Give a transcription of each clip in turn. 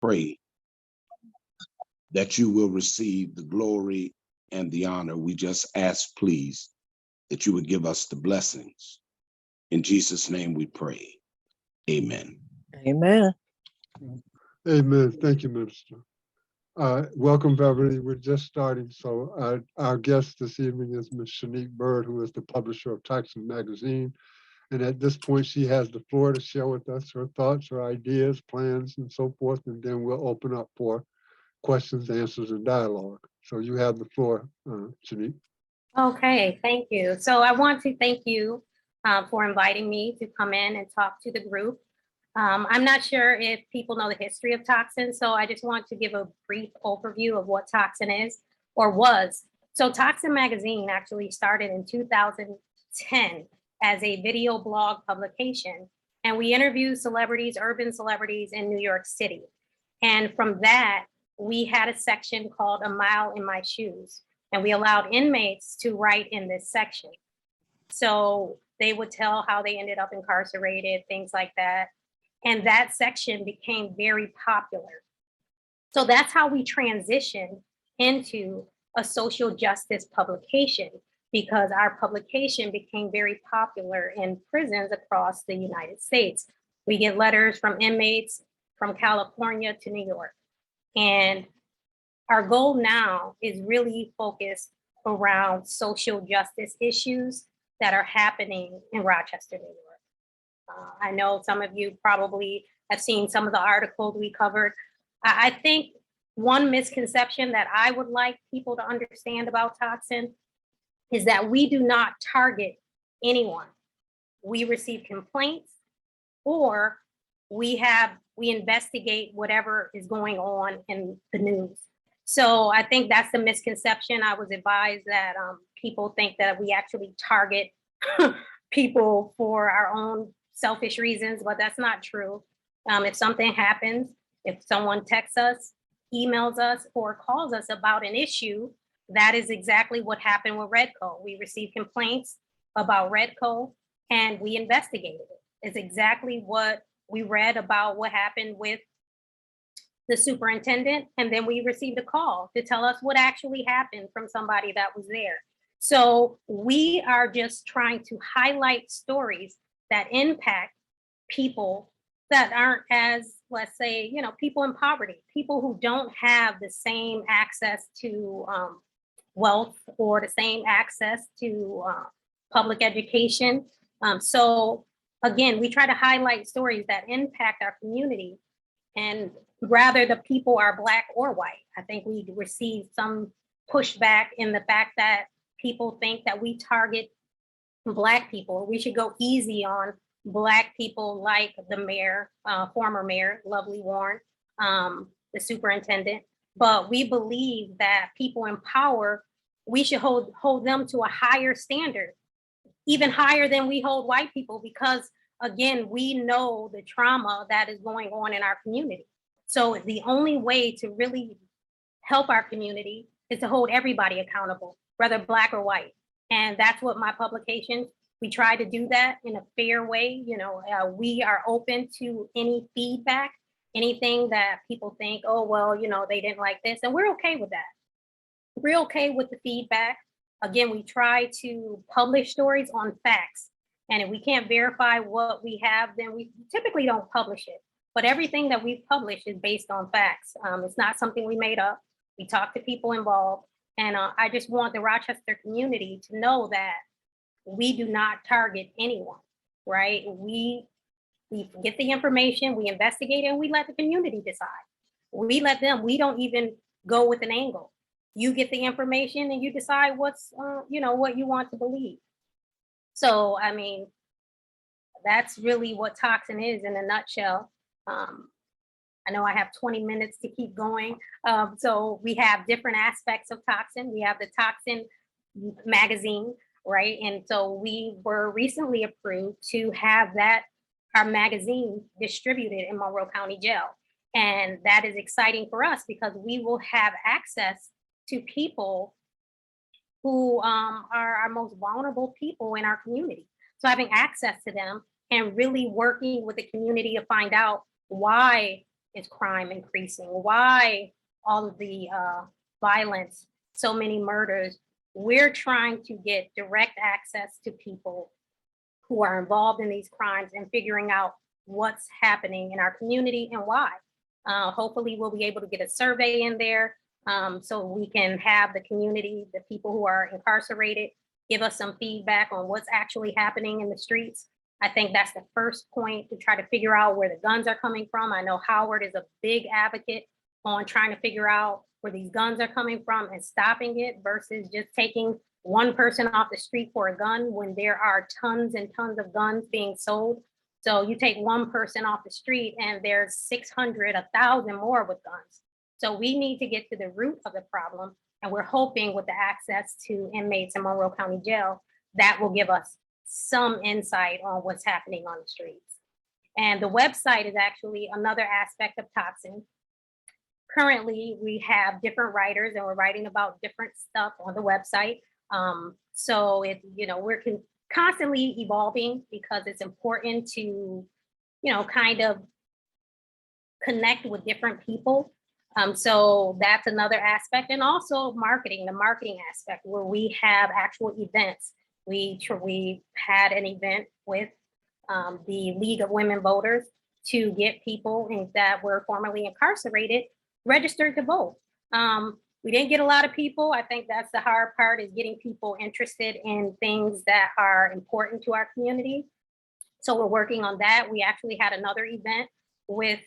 pray that you will receive the glory and the honor. We just ask, please, that you would give us the blessings. In Jesus' name we pray. Amen. Amen. Amen. Thank you, Minister. Welcome, Beverly. We're just starting. So our guest this evening is Ms. Shanique Byrd, who is the publisher of Tocsin Magazine. And at this point, she has the floor to share with us her thoughts, her ideas, plans, and so forth. And then we'll open up for questions, answers, and dialogue. So you have the floor, Shanique. Okay, thank you. So I want to thank you for inviting me to come in and talk to the group. I'm not sure if people know the history of Tocsin, so I just want to give a brief overview of what Tocsin is or was. So Tocsin Magazine actually started in 2010 as a video blog publication, and we interviewed celebrities, urban celebrities in New York City. And from that, we had a section called A Mile in My Shoes, and we allowed inmates to write in this section. So they would tell how they ended up incarcerated, things like that. And that section became very popular. So that's how we transitioned into a social justice publication, because our publication became very popular in prisons across the United States. We get letters from inmates from California to New York. And our goal now is really focused around social justice issues that are happening in Rochester, New York. I know some of you probably have seen some of the articles we covered. I think one misconception that I would like people to understand about Tocsin is that we do not target anyone. We receive complaints, or we investigate whatever is going on in the news. So I think that's the misconception. I was advised that people think that we actually target people for our own selfish reasons, but that's not true. If something happens, if someone texts us, emails us, or calls us about an issue, that is exactly what happened with Redco. We received complaints about Redco and we investigated it. It's exactly what we read about what happened with the superintendent, and then we received a call to tell us what actually happened from somebody that was there. So we are just trying to highlight stories that impact people that aren't as, let's say, people in poverty, people who don't have the same access to wealth or the same access to public education. So again, we try to highlight stories that impact our community, and rather the people are Black or white. I think we received some pushback in the fact that people think that we target Black people. We should go easy on Black people like the mayor, former mayor, Lovely Warren, the superintendent. But we believe that people in power, we should hold them to a higher standard, even higher than we hold white people, because again, we know the trauma that is going on in our community. So the only way to really help our community is to hold everybody accountable, whether Black or white. And that's what my publication, we try to do that in a fair way. We are open to any feedback, anything that people think, oh, well, they didn't like this. And we're okay with that. We're okay with the feedback. Again, we try to publish stories on facts. And if we can't verify what we have, then we typically don't publish it. But everything that we've published is based on facts. It's not something we made up. We talk to people involved. And I just want the Rochester community to know that we do not target anyone, right? We get the information, we investigate, and we let the community decide. We let them, we don't even go with an angle. You get the information and you decide what's, what you want to believe. So, I mean, that's really what Tocsin is in a nutshell. I know I have 20 minutes to keep going. So we have different aspects of Tocsin. We have the Tocsin Magazine, right? And so we were recently approved to have our magazine distributed in Monroe County Jail. And that is exciting for us because we will have access to people who are our most vulnerable people in our community. So having access to them and really working with the community to find out why is crime increasing? Why all of the violence, so many murders? We're trying to get direct access to people who are involved in these crimes and figuring out what's happening in our community and why. Hopefully we'll be able to get a survey in there so we can have the community, the people who are incarcerated, give us some feedback on what's actually happening in the streets. I think that's the first point, to try to figure out where the guns are coming from. I know Howard is a big advocate on trying to figure out where these guns are coming from and stopping it versus just taking one person off the street for a gun when there are tons and tons of guns being sold. So you take one person off the street and there's 600, 1,000 more with guns. So we need to get to the root of the problem. And we're hoping with the access to inmates in Monroe County Jail, that will give us some insight on what's happening on the streets. And the website is actually another aspect of Tocsin. Currently, we have different writers and we're writing about different stuff on the website. So we're constantly evolving because it's important to, kind of connect with different people. So that's another aspect. And also marketing, the marketing aspect, where we have actual events. We had an event with the League of Women Voters to get people that were formerly incarcerated registered to vote. We didn't get a lot of people. I think that's the hard part, is getting people interested in things that are important to our community. So we're working on that. We actually had another event with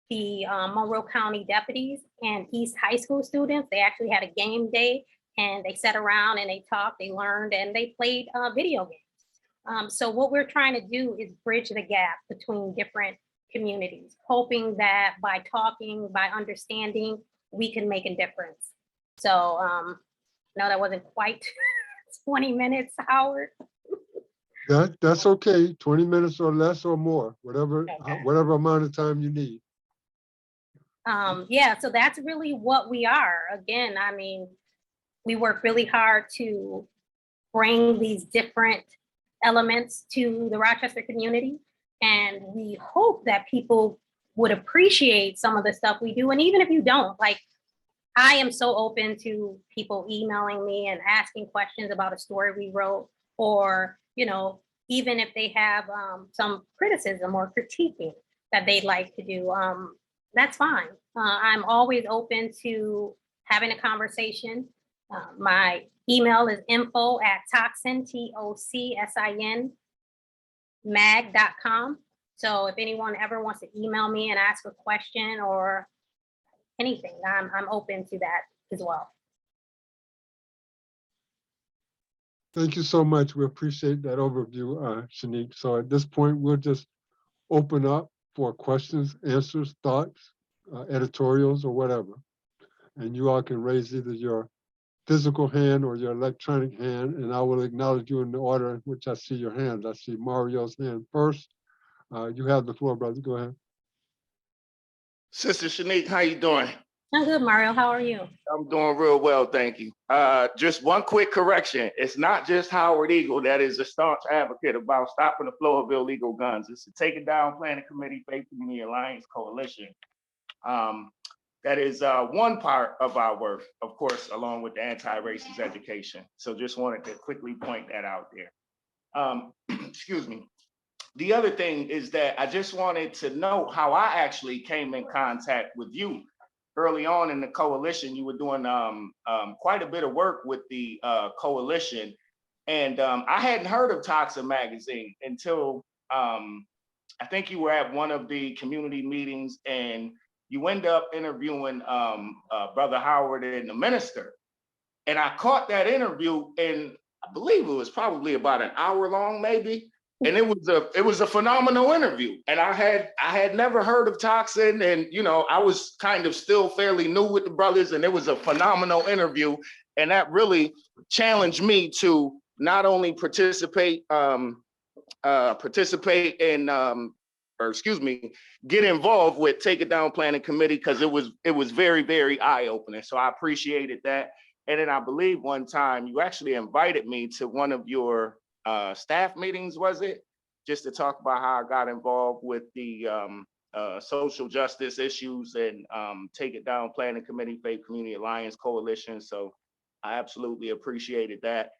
the Monroe County deputies and East High School students. They actually had a game day and they sat around and they talked, they learned, and they played video games. So what we're trying to do is bridge the gap between different communities, hoping that by talking, by understanding, we can make a difference. So no, that wasn't quite 20 minutes, Howard. That's okay. 20 minutes or less or more, whatever amount of time you need. Yeah, so that's really what we are. Again, I mean, we work really hard to bring these different elements to the Rochester community. And we hope that people would appreciate some of the stuff we do. And even if you don't, like, I am so open to people emailing me and asking questions about a story we wrote, or, even if they have some criticism or critiquing that they'd like to do, that's fine. I'm always open to having a conversation. My email is info@tocsin, TOCSIN, mag.com. So if anyone ever wants to email me and ask a question or anything, I'm open to that as well. Thank you so much. We appreciate that overview, Shanique. So at this point, we'll just open up for questions, answers, thoughts, editorials, or whatever. And you all can raise either your physical hand or your electronic hand, and I will acknowledge you in the order in which I see your hands. I see Mario's hand first. You have the floor, brother. Go ahead. Sister Shanique, how you doing? I'm good, Mario. How are you? I'm doing real well, thank you. Just one quick correction. It's not just Howard Eagle that is a staunch advocate about stopping the flow of illegal guns. It's the Take It Down Planning Committee, Faith Community Alliance Coalition. That is one part of our work, of course, along with the anti-racist education. So just wanted to quickly point that out there. Excuse me. The other thing is that I just wanted to know how I actually came in contact with you. Early on in the coalition, you were doing quite a bit of work with the coalition. And I hadn't heard of Tocsin Magazine until I think you were at one of the community meetings and you end up interviewing Brother Howard and the minister. And I caught that interview, and I believe it was probably about an hour long, maybe. And it was a phenomenal interview. And I had never heard of Tocsin, and I was kind of still fairly new with the brothers, and it was a phenomenal interview. And that really challenged me to not only participate in get involved with Take It Down Planning Committee, because it was very, very eye-opening. So I appreciated that. And then I believe one time you actually invited me to one of your staff meetings, was it? Just to talk about how I got involved with the social justice issues and Take It Down Planning Committee, Faith Community Alliance Coalition. So I absolutely appreciated that.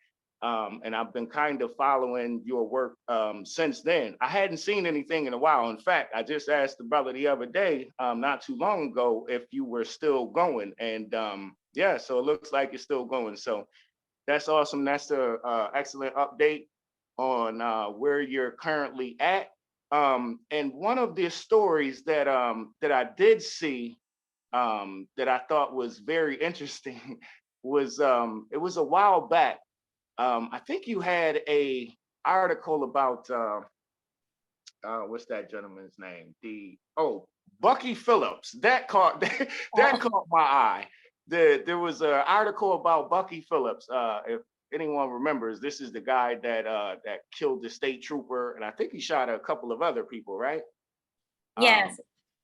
And I've been kind of following your work since then. I hadn't seen anything in a while. In fact, I just asked the brother the other day, not too long ago, if you were still going. And yeah, so it looks like you're still going. So that's awesome. That's an excellent update on where you're currently at. And one of the stories that I did see that I thought was very interesting was it was a while back. I think you had a article about what's that gentleman's name? Bucky Phillips. That caught that caught my eye. There was an article about Bucky Phillips. If anyone remembers, this is the guy that that killed the state trooper, and I think he shot a couple of other people, right? Yes,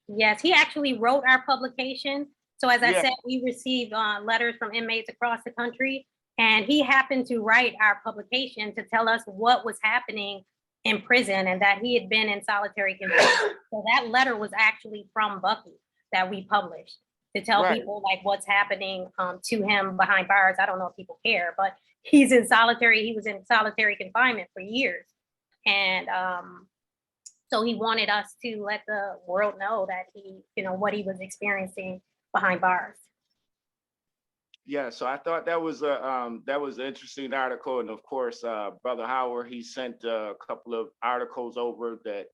yes, he actually wrote our publication. So as I Yeah. said, we received letters from inmates across the country, and he happened to write our publication to tell us what was happening in prison and that he had been in solitary confinement. So that letter was actually from Bucky that we published to tell Right. people like what's happening to him behind bars. I don't know if people care, but he was in solitary confinement for years. And so he wanted us to let the world know that he, what he was experiencing behind bars. Yeah, so I thought that was an interesting article, and of course, Brother Howard, he sent a couple of articles over that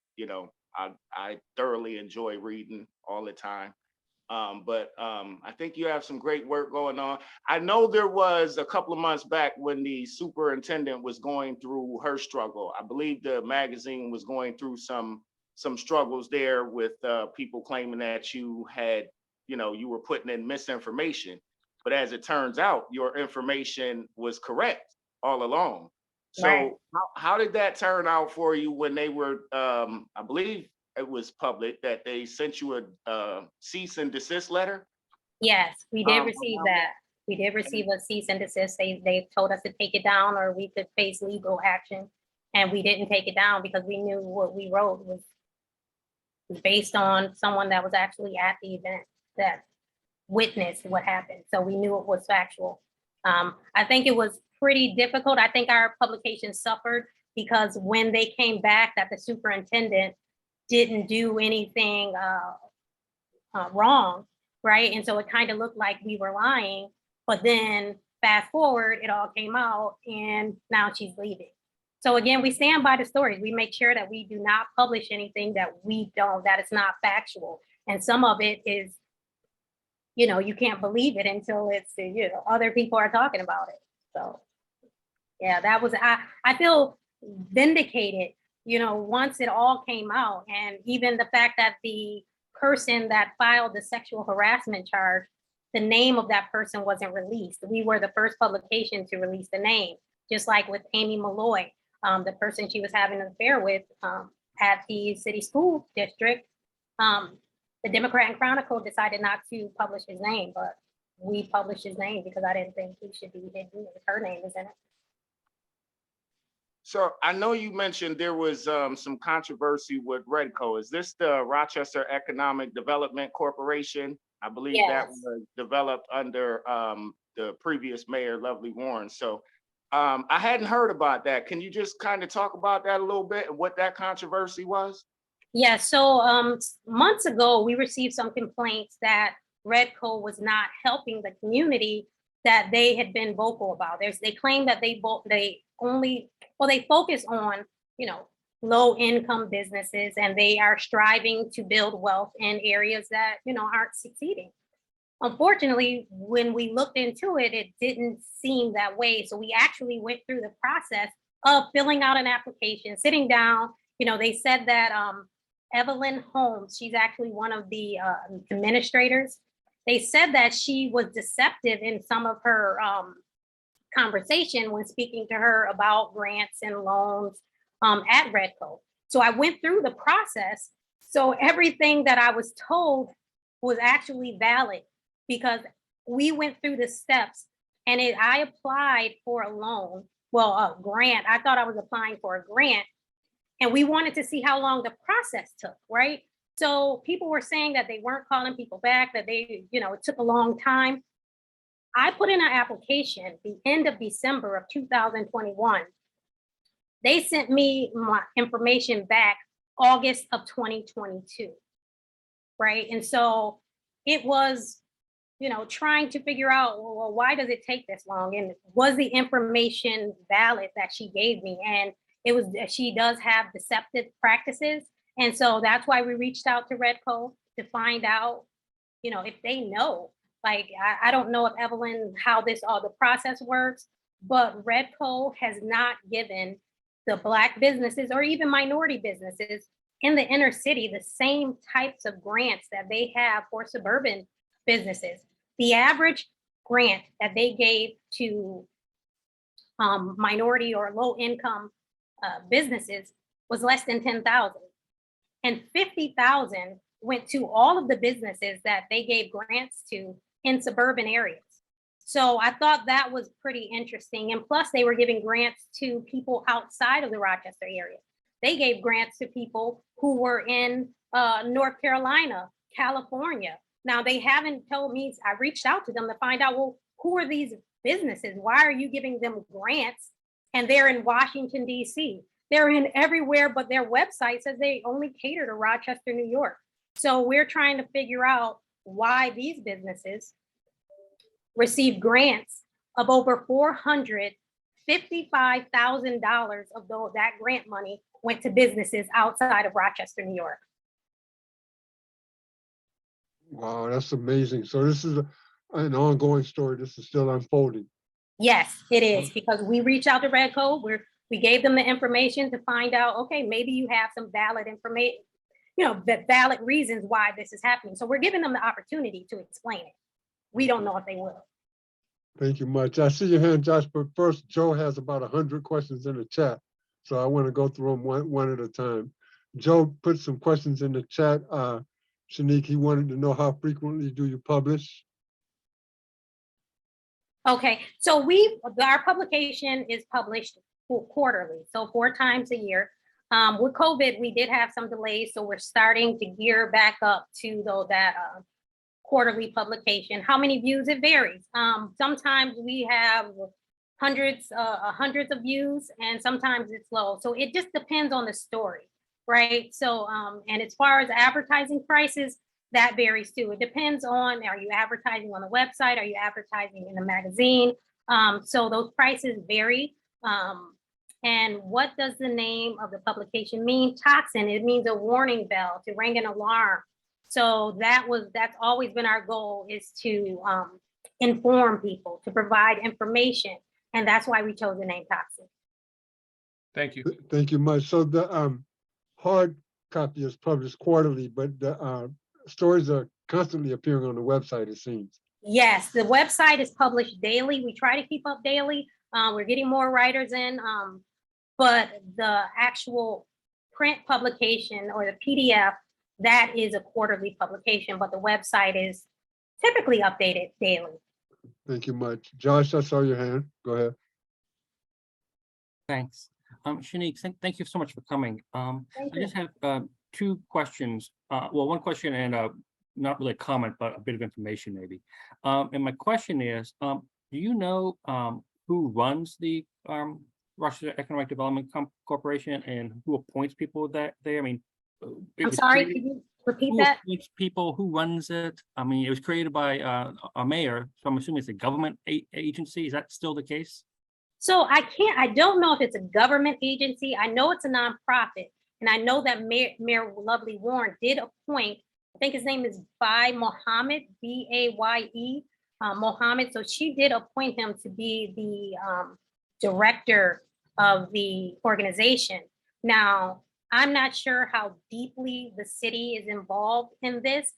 I thoroughly enjoy reading all the time. But I think you have some great work going on. I know there was a couple of months back when the superintendent was going through her struggle. I believe the magazine was going through some struggles there with people claiming that you had, you were putting in misinformation. But as it turns out, your information was correct all along. So Right. how did that turn out for you when they were, I believe it was public that they sent you a cease and desist letter? Yes, we did Um, receive that. We did receive a cease and desist. They told us to take it down or we could face legal action. And we didn't take it down because we knew what we wrote was based on someone that was actually at the event that witnessed what happened. So we knew it was factual. I think it was pretty difficult. I think our publication suffered because when they came back that the superintendent didn't do anything wrong, right? And so it kind of looked like we were lying, but then fast forward, it all came out and now she's leaving. So again, we stand by the stories. We make sure that we do not publish anything that is not factual. And some of it is, you can't believe it until it's, other people are talking about it. So yeah, I feel vindicated, once it all came out, and even the fact that the person that filed the sexual harassment charge, the name of that person wasn't released. We were the first publication to release the name, just like with Amy Malloy, the person she was having an affair with at the city school district. The Democrat and Chronicle decided not to publish his name, but we published his name because I didn't think he should be hidden. Her name is in it. So I know you mentioned there was some controversy with Redco. Is this the Rochester Economic Development Corporation? I believe that Yes. was developed under the previous mayor, Lovely Warren. So I hadn't heard about that. Can you just kind of talk about that a little bit and what that controversy was? Yeah, so months ago, we received some complaints that Redco was not helping the community that they had been vocal about. They claim that they focus on, low income businesses, and they are striving to build wealth in areas that, aren't succeeding. Unfortunately, when we looked into it, it didn't seem that way. So we actually went through the process of filling out an application, sitting down. They said that Evelyn Holmes, she's actually one of the administrators. They said that she was deceptive in some of her conversation when speaking to her about grants and loans at Redco. So I went through the process. So everything that I was told was actually valid because we went through the steps, and I applied for a loan, a grant. I thought I was applying for a grant, and we wanted to see how long the process took, right? So people were saying that they weren't calling people back, that they, it took a long time. I put in an application the end of December of 2021. They sent me my information back August of 2022, right? And so it was, trying to figure out, well, why does it take this long? And was the information valid that she gave me? And she does have deceptive practices. And so that's why we reached out to Redco to find out, if they know. Like, I don't know if Evelyn, how the process works, but Redco has not given the Black businesses or even minority businesses in the inner city the same types of grants that they have for suburban businesses. The average grant that they gave to minority or low income businesses was less than 10,000, and 50,000 went to all of the businesses that they gave grants to in suburban areas. So I thought that was pretty interesting. And plus they were giving grants to people outside of the Rochester area. They gave grants to people who were in North Carolina, California. Now they haven't told me, I reached out to them to find out, well, who are these businesses? Why are you giving them grants? And they're in Washington, DC. They're in everywhere, but their website says they only cater to Rochester, New York. So we're trying to figure out why these businesses receive grants of over $455,000 of that grant money went to businesses outside of Rochester, New York. Wow, that's amazing. So this is an ongoing story. This is still unfolding. Yes, it is, because we reached out to Redco. We gave them the information to find out, okay, maybe you have some valid information, valid reasons why this is happening. So we're giving them the opportunity to explain it. We don't know if they will. Thank you much. I see your hand, Josh, but first, Joe has about 100 questions in the chat. So I want to go through them one at a time. Joe put some questions in the chat. Shanique, he wanted to know, how frequently do you publish? Okay, so our publication is published quarterly, so 4 times a year. With COVID, we did have some delays, so we're starting to gear back up to that quarterly publication. How many views? It varies. Sometimes we have hundreds of views, and sometimes it's low. So it just depends on the story, right? So, and as far as advertising prices, that varies too. It depends on, are you advertising on the website? Are you advertising in the magazine? So those prices vary. And what does the name of the publication mean? Tocsin, it means a warning bell, to ring an alarm. So that's always been our goal, is to inform people, to provide information. And that's why we chose the name Tocsin. Thank you. Thank you much. So the hard copy is published quarterly, but the stories are constantly appearing on the website, it seems. Yes, the website is published daily. We try to keep up daily. We're getting more writers in, but the actual print publication, or the PDF, that is a quarterly publication, but the website is typically updated daily. Thank you much. Josh, I saw your hand. Go ahead. Thanks. Shanique, thank you so much for coming. I Thank you. just have 2 questions. Well, one question and not really a comment, but a bit of information maybe. And my question is, do you know who runs the Rochester Economic Development Corporation, and who appoints people there? I mean, I'm sorry, could you repeat that? Who appoints people? Who runs it? I mean, it was created by a mayor, so I'm assuming it's a government agency. Is that still the case? So I don't know if it's a government agency. I know it's a nonprofit. And I know that Mayor Lovely Warren did appoint, I think his name is Mohammed, B-A-Y-E, Mohammed. So she did appoint him to be the director of the organization. Now, I'm not sure how deeply the city is involved in this.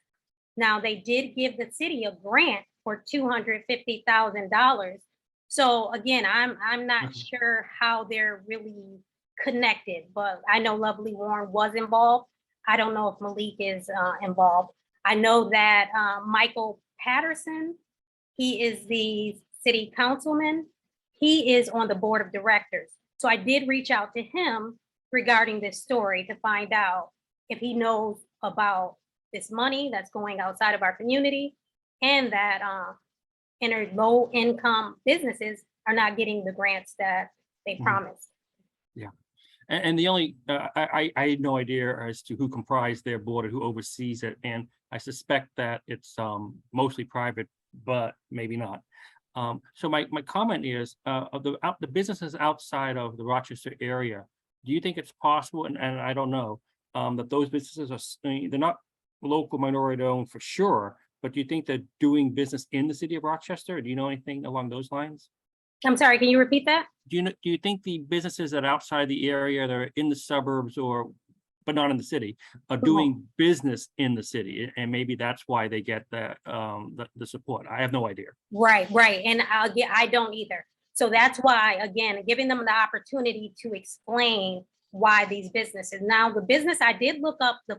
Now, they did give the city a grant for $250,000. So again, I'm not sure how they're really connected, but I know Lovely Warren was involved. I don't know if Malik is involved. I know that Michael Patterson, he is the city councilman. He is on the board of directors. So I did reach out to him regarding this story to find out if he knows about this money that's going outside of our community, and that low income businesses are not getting the grants that they promised. And the only, I had no idea as to who comprised their board or who oversees it, and I suspect that it's mostly private, but maybe not. So my comment is, of the businesses outside of the Rochester area, do you think it's possible, and I don't know, that those businesses are, they're not local minority owned for sure, but do you think they're doing business in the city of Rochester? Do you know anything along those lines? I'm sorry, can you repeat that? Do you think the businesses that are outside the area, that are in the suburbs but not in the city, are doing business in the city? And maybe that's why they get the support. I have no idea. Right. And I don't either. So that's why, again, giving them the opportunity to explain why these businesses. Now, the business, I did look up a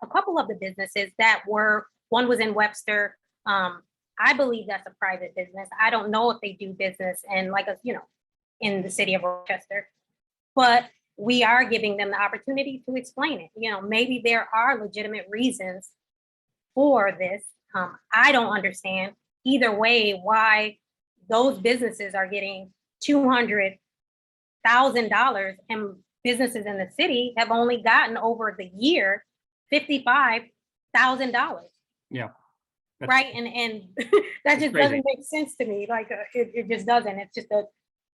couple of the businesses that were, one was in Webster. I believe that's a private business. I don't know if they do business and in the city of Rochester, but we are giving them the opportunity to explain it. Maybe there are legitimate reasons for this. I don't understand either way why those businesses are getting $200,000 and businesses in the city have only gotten over the year $55,000. Yeah. Right. And that just doesn't make sense to me. It just doesn't. It's just a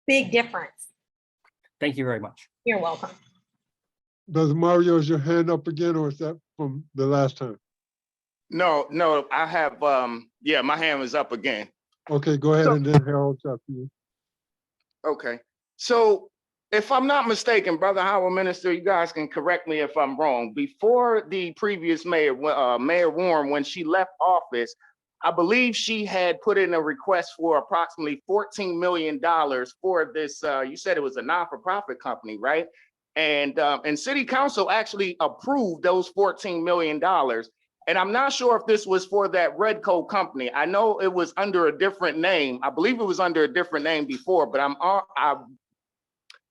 big difference. Thank you very much. You're welcome. Brother Mario, is your hand up again, or is that from the last time? No, I have, my hand was up again. Okay, go ahead, and then Harold's after you. Okay, so if I'm not mistaken, Brother Howard Minister, you guys can correct me if I'm wrong. Before the previous mayor, Mayor Warren, when she left office, I believe she had put in a request for approximately $14 million for this. You said it was a non-for-profit company, right? And City Council actually approved those $14 million. And I'm not sure if this was for that Redco company. I know it was under a different name. I believe it was under a different name before, but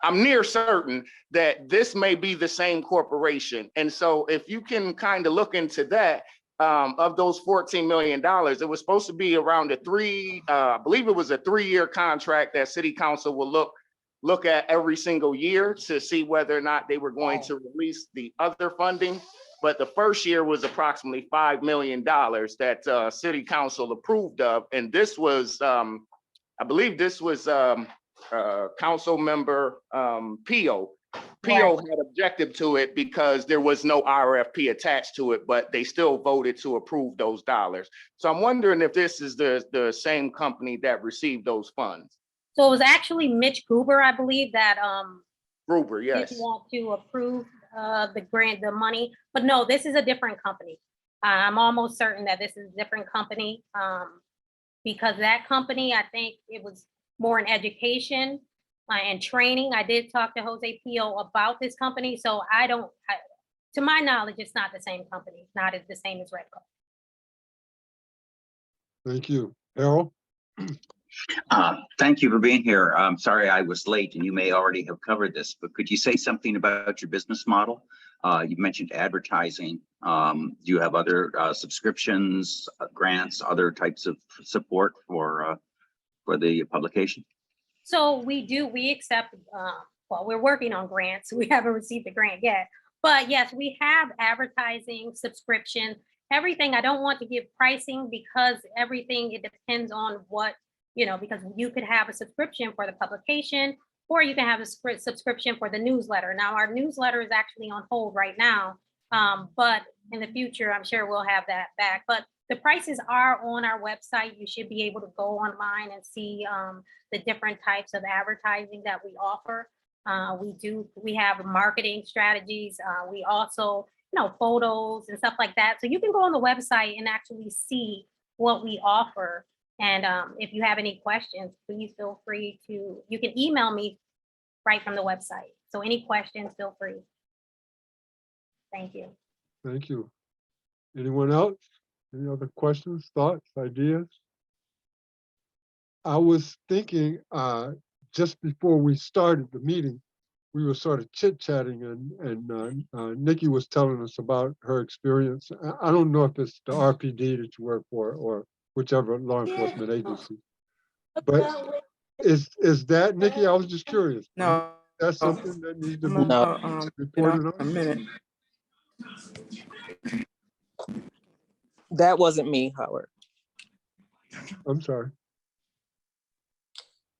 I'm near certain that this may be the same corporation. And so if you can kind of look into that, of those $14 million, it was supposed to be around I believe it was a 3-year contract that City Council will look at every single year to see whether or not they were going to release the other funding. But the first year was approximately $5 million that City Council approved of. And this was, I believe this was Council Member Pio. Pio had objected to it because there was no RFP attached to it, but they still voted to approve those dollars. So I'm wondering if this is the same company that received those funds. So it was actually Mitch Gruber, I believe, that Gruber, yes. didn't want to approve the money, but no, this is a different company. I'm almost certain that this is a different company, because that company, I think it was more in education and training. I did talk to Jose Pio about this company, so to my knowledge, it's not the same company, not the same as Redco. Thank you. Harold? Thank you for being here. I'm sorry I was late, and you may already have covered this, but could you say something about your business model? You mentioned advertising. Do you have other subscriptions, grants, other types of support for the publication? So we accept, well, we're working on grants. We haven't received the grant yet, but yes, we have advertising, subscription, everything. I don't want to give pricing because everything, it depends on what, because you could have a subscription for the publication, or you can have a subscription for the newsletter. Now, our newsletter is actually on hold right now, but in the future, I'm sure we'll have that back. But the prices are on our website. You should be able to go online and see the different types of advertising that we offer. We have marketing strategies. We also, photos and stuff like that. So you can go on the website and actually see what we offer. And if you have any questions, please feel free you can email me right from the website. So any questions, feel free. Thank you. Thank you. Anyone else? Any other questions, thoughts, ideas? I was thinking just before we started the meeting we were sort of chit-chatting, and Nikki was telling us about her experience. I don't know if it's the RPD that you work for or whichever law enforcement agency, but is that, Nikki, I was just curious. No. That's something that needs to be No. reported A on? minute. That wasn't me, Howard. I'm sorry.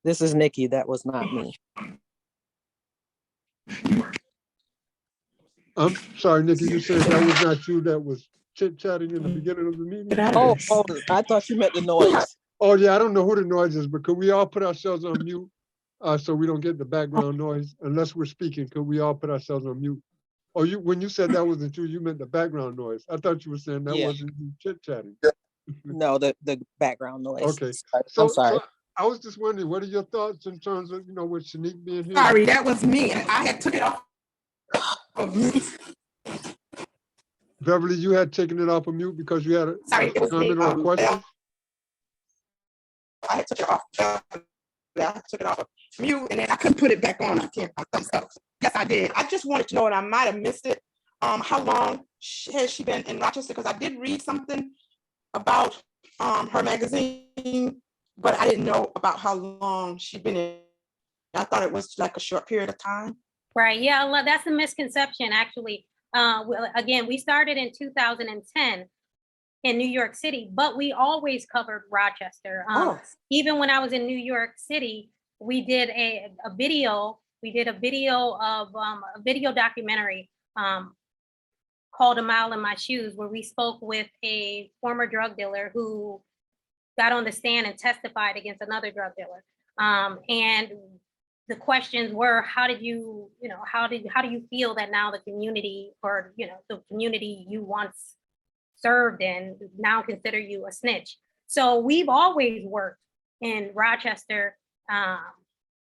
This is Nikki. That was not me. I'm sorry, Nikki, you said that was not you that was chit-chatting in the beginning of the meeting? Oh, I thought you meant the noise. Oh, yeah, I don't know who the noise is, but could we all put ourselves on mute so we don't get the background noise unless we're speaking? Could we all put ourselves on mute? Oh, when you said that wasn't you, you meant the background noise. I thought you were saying that Yeah. wasn't you chit-chatting. No, the background noise. Okay. I'm So sorry. I was just wondering, what are your thoughts in terms of, with Shanique being here? Sorry, that was me. I had took it off of mute. Beverly, you had taken it off of mute because you had a Sorry, it was me. comment or a question? I took it off. I took it off of mute, and then I couldn't put it back on. I can't. Yes, I did. I just wanted to know, and I might have missed it. How long has she been in Rochester? Because I did read something about her magazine, but I didn't know about how long she'd been in. I thought it was like a short period of time. Right, yeah, well, that's a misconception, actually. Again, we started in 2010 in New York City, but we always covered Rochester. Even when I was in New York City, we did a video. We did a video of a video documentary called "A Mile in My Shoes," where we spoke with a former drug dealer who got on the stand and testified against another drug dealer. And the questions were, how do you feel that now the community, or the community you once served in, now consider you a snitch? So we've always worked in Rochester.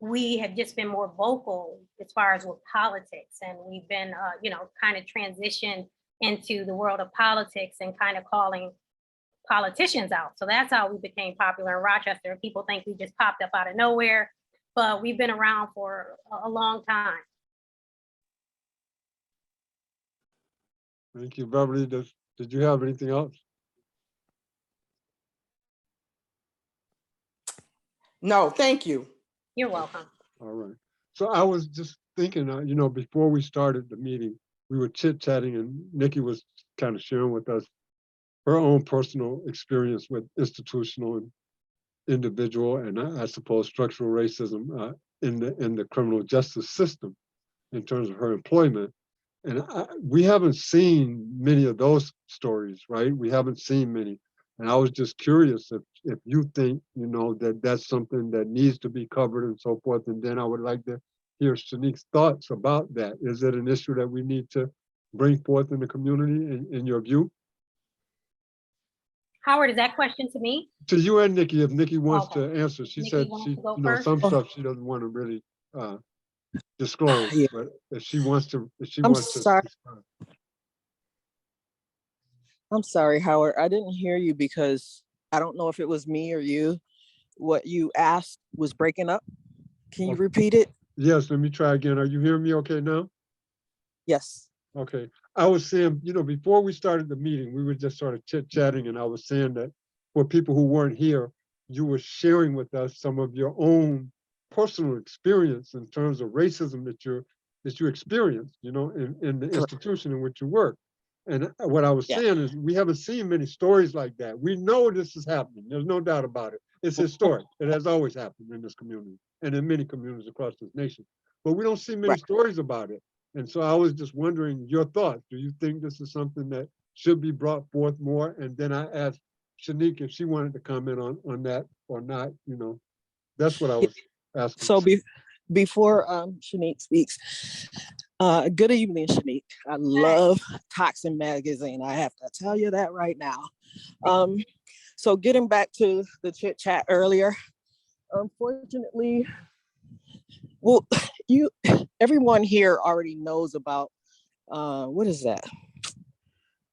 We have just been more vocal as far as with politics, and we've been kind of transitioned into the world of politics and kind of calling politicians out. So that's how we became popular in Rochester. People think we just popped up out of nowhere, but we've been around for a long time. Thank you, Beverly. Did you have anything else? No, thank you. You're welcome. All right. So I was just thinking, before we started the meeting, we were chit-chatting, and Nikki was kind of sharing with us her own personal experience with institutional and individual, and I suppose structural racism in the criminal justice system in terms of her employment. And we haven't seen many of those stories, right? We haven't seen many. And I was just curious if you think, that that's something that needs to be covered and so forth. And then I would like to hear Shanique's thoughts about that. Is it an issue that we need to bring forth in the community, in your view? Howard, is that question to me? To you and Nikki, if Nikki wants Okay. to answer. She Nikki said wants she, to go first? some stuff she doesn't want to really disclose, Yeah. but if she wants to, I'm sorry. I'm sorry, Howard. I didn't hear you because I don't know if it was me or you. What you asked was breaking up. Can you repeat it? Yes, let me try again. Are you hearing me okay now? Yes. Okay. I was saying, before we started the meeting, we were just sort of chit-chatting, and I was saying that for people who weren't here, you were sharing with us some of your own personal experience in terms of racism that you experienced, in the institution in which you work. And what I was saying is, we haven't seen many stories like that. We know this is happening. There's no doubt about it. It's historic. It has always happened in this community and in many communities across this nation. But we don't see many stories about it. And so I was just wondering your thoughts. Do you think this is something that should be brought forth more? And then I asked Shanique if she wanted to comment on that or not. That's what I was asking. So before Shanique speaks, good evening, Shanique. I love Tocsin Magazine. I have to tell you that right now. So getting back to the chit chat earlier, unfortunately, well, everyone here already knows about what is that?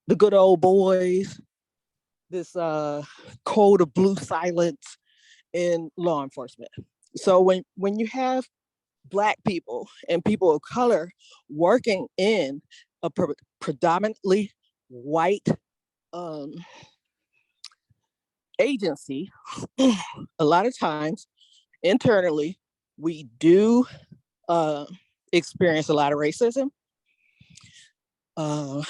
The good old boys, this code of blue silence in law enforcement. So when you have Black people and people of color working in a predominantly white agency, a lot of times internally, we do experience a lot of racism, a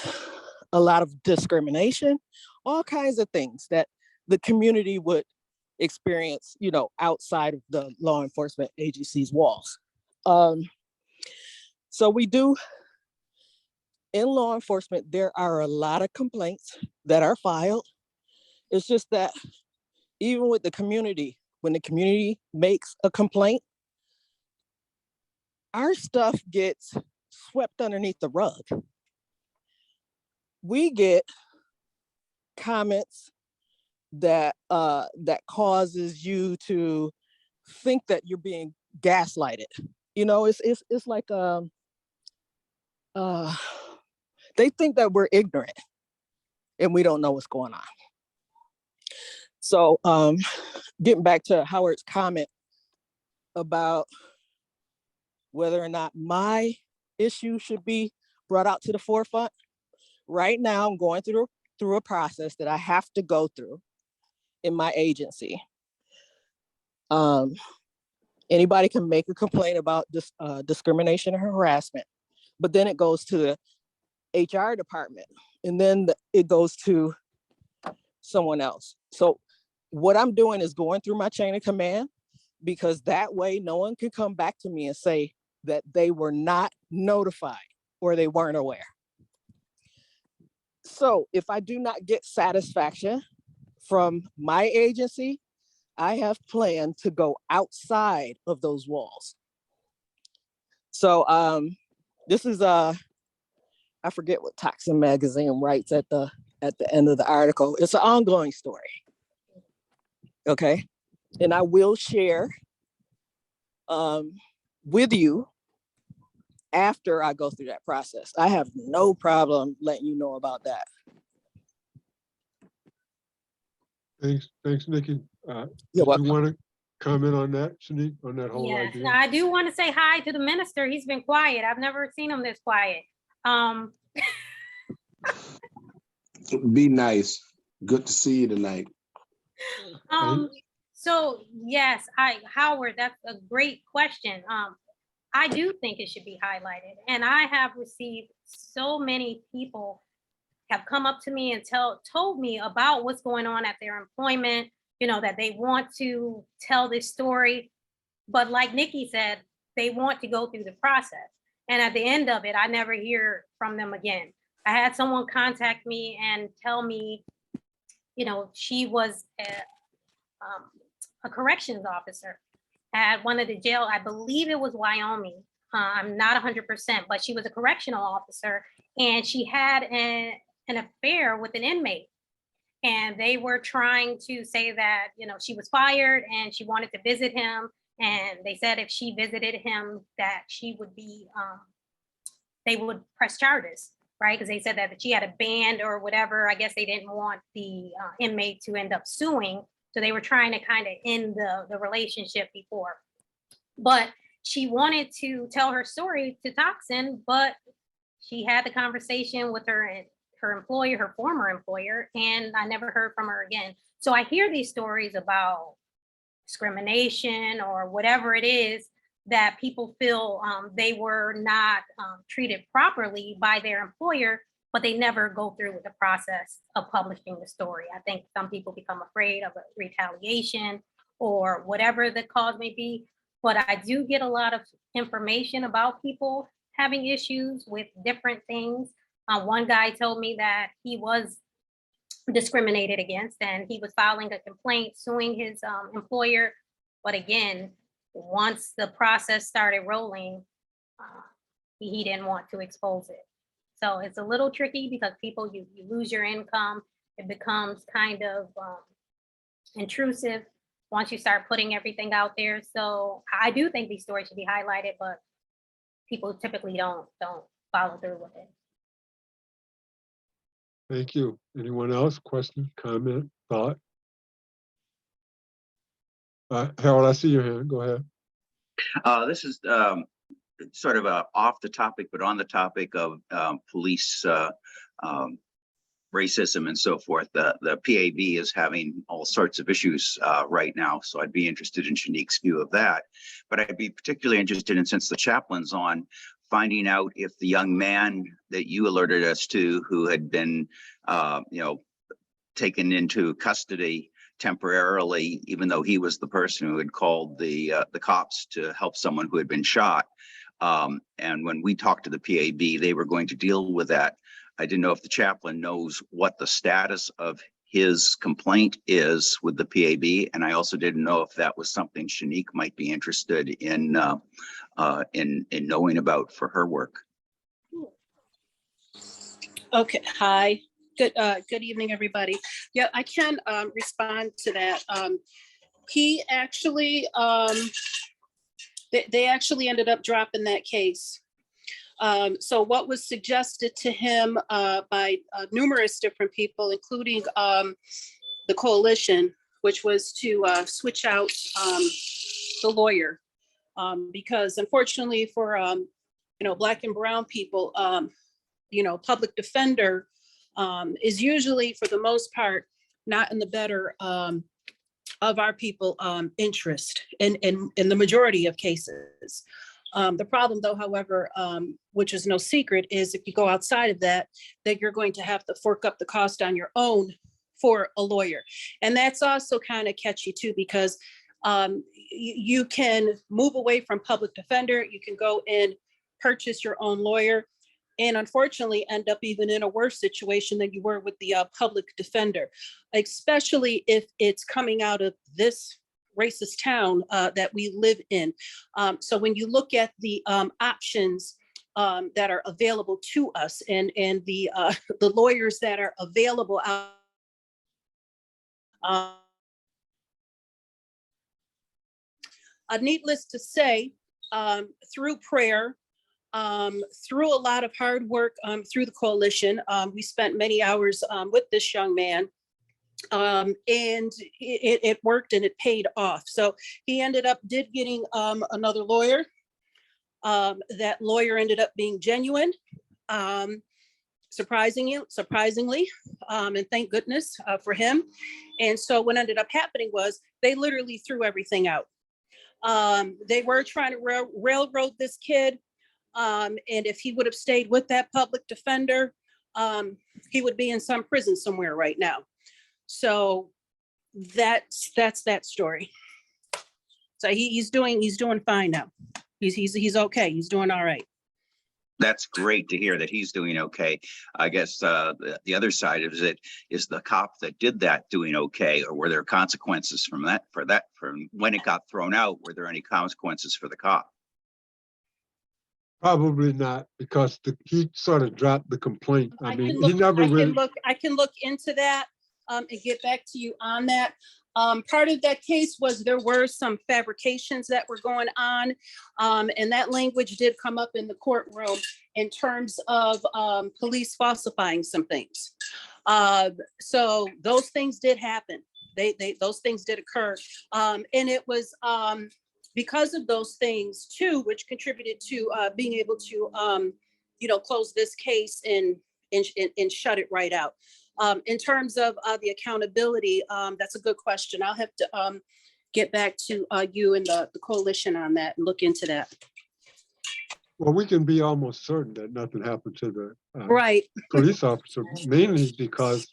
lot of discrimination, all kinds of things that the community would experience, you know, outside of the law enforcement agency's walls. So we do, in law enforcement, there are a lot of complaints that are filed. It's just that even with the community, when the community makes a complaint, our stuff gets swept underneath the rug. We get comments that that causes you to think that you're being gaslighted. You know, it's like they think that we're ignorant and we don't know what's going on. So getting back to Howard's comment about whether or not my issue should be brought out to the forefront, right now I'm going through a process that I have to go through in my agency. Anybody can make a complaint about this discrimination and harassment, but then it goes to the HR department, and then it goes to someone else. So what I'm doing is going through my chain of command, because that way no one can come back to me and say that they were not notified or they weren't aware. So if I do not get satisfaction from my agency, I have planned to go outside of those walls. So this is I forget what Tocsin Magazine writes at the end of the article. It's an ongoing story. Okay. And I will share with you after I go through that process. I have no problem letting you know about that. Thanks, Nikki. You're welcome. You want to comment on that, Shanique, on that whole Yes, idea? now I do want to say hi to the minister. He's been quiet. I've never seen him this quiet. Be nice. Good to see you tonight. So yes, Howard, that's a great question. I do think it should be highlighted, and I have received so many people have come up to me and told me about what's going on at their employment, you know, that they want to tell this story, but like Nikki said, they want to go through the process. And at the end of it, I never hear from them again. I had someone contact me and tell me, you know, she was a corrections officer at one of the jail, I believe it was Wyoming. I'm not 100%, but she was a correctional officer, and she had an affair with an inmate. And they were trying to say that, you know, she was fired and she wanted to visit him. And they said if she visited him, that she would be, they would press charges, right? Because they said that she had a band or whatever. I guess they didn't want the inmate to end up suing. So they were trying to kind of end the relationship before. But she wanted to tell her story to Tocsin, but she had the conversation with her employer, her former employer, and I never heard from her again. So I hear these stories about discrimination or whatever it is that people feel they were not treated properly by their employer, but they never go through with the process of publishing the story. I think some people become afraid of a retaliation or whatever the cause may be. But I do get a lot of information about people having issues with different things. One guy told me that he was discriminated against and he was filing a complaint, suing his employer. But again, once the process started rolling, he didn't want to expose it. So it's a little tricky because people, you lose your income. It becomes kind of intrusive once you start putting everything out there. So I do think these stories should be highlighted, but people typically don't follow through with it. Thank you. Anyone else? Question, comment, thought? Harold, I see your hand. Go ahead. This is sort of off the topic, but on the topic of police racism and so forth. The PAB is having all sorts of issues right now, so I'd be interested in Shanique's view of that. But I'd be particularly interested in, since the chaplain's on, finding out if the young man that you alerted us to, who had been, taken into custody temporarily, even though he was the person who had called the cops to help someone who had been shot. And when we talked to the PAB, they were going to deal with that. I didn't know if the chaplain knows what the status of his complaint is with the PAB, and I also didn't know if that was something Shanique might be interested in knowing about for her work. Okay, hi. Good evening, everybody. Yeah, I can respond to that. He actually, they actually ended up dropping that case. So what was suggested to him by numerous different people, including the coalition, which was to switch out the lawyer, because unfortunately for Black and brown people, public defender is usually, for the most part, not in the better of our people interest in the majority of cases. The problem, though, however, which is no secret, is if you go outside of that, that you're going to have to fork up the cost on your own for a lawyer. And that's also kind of catchy too, because you can move away from public defender, you can go and purchase your own lawyer, and unfortunately end up even in a worse situation than you were with the public defender, especially if it's coming out of this racist town that we live in. So when you look at the options that are available to us and the lawyers that are available out, needless to say, through prayer, through a lot of hard work, through the coalition, we spent many hours with this young man. And it worked and it paid off. So he did getting another lawyer. That lawyer ended up being genuine, surprisingly, and thank goodness for him. And so what ended up happening was they literally threw everything out. They were trying to railroad this kid. And if he would have stayed with that public defender, he would be in some prison somewhere right now. So that's that story. So he's doing fine now. He's okay. He's doing all right. That's great to hear that he's doing okay. I guess the other side of it is the cop that did that doing okay, or were there consequences from when it got thrown out? Were there any consequences for the cop? Probably not, because he sort of dropped the complaint. I can look into that and get back to you on that. Part of that case was there were some fabrications that were going on, and that language did come up in the courtroom in terms of police falsifying some things. So those things did happen. Those things did occur, and it was because of those things too, which contributed to being able to close this case and shut it right out. In terms of the accountability, that's a good question. I'll have to get back to you and the coalition on that and look into that. Well, we can be almost certain that nothing happened to the right. police officer, mainly because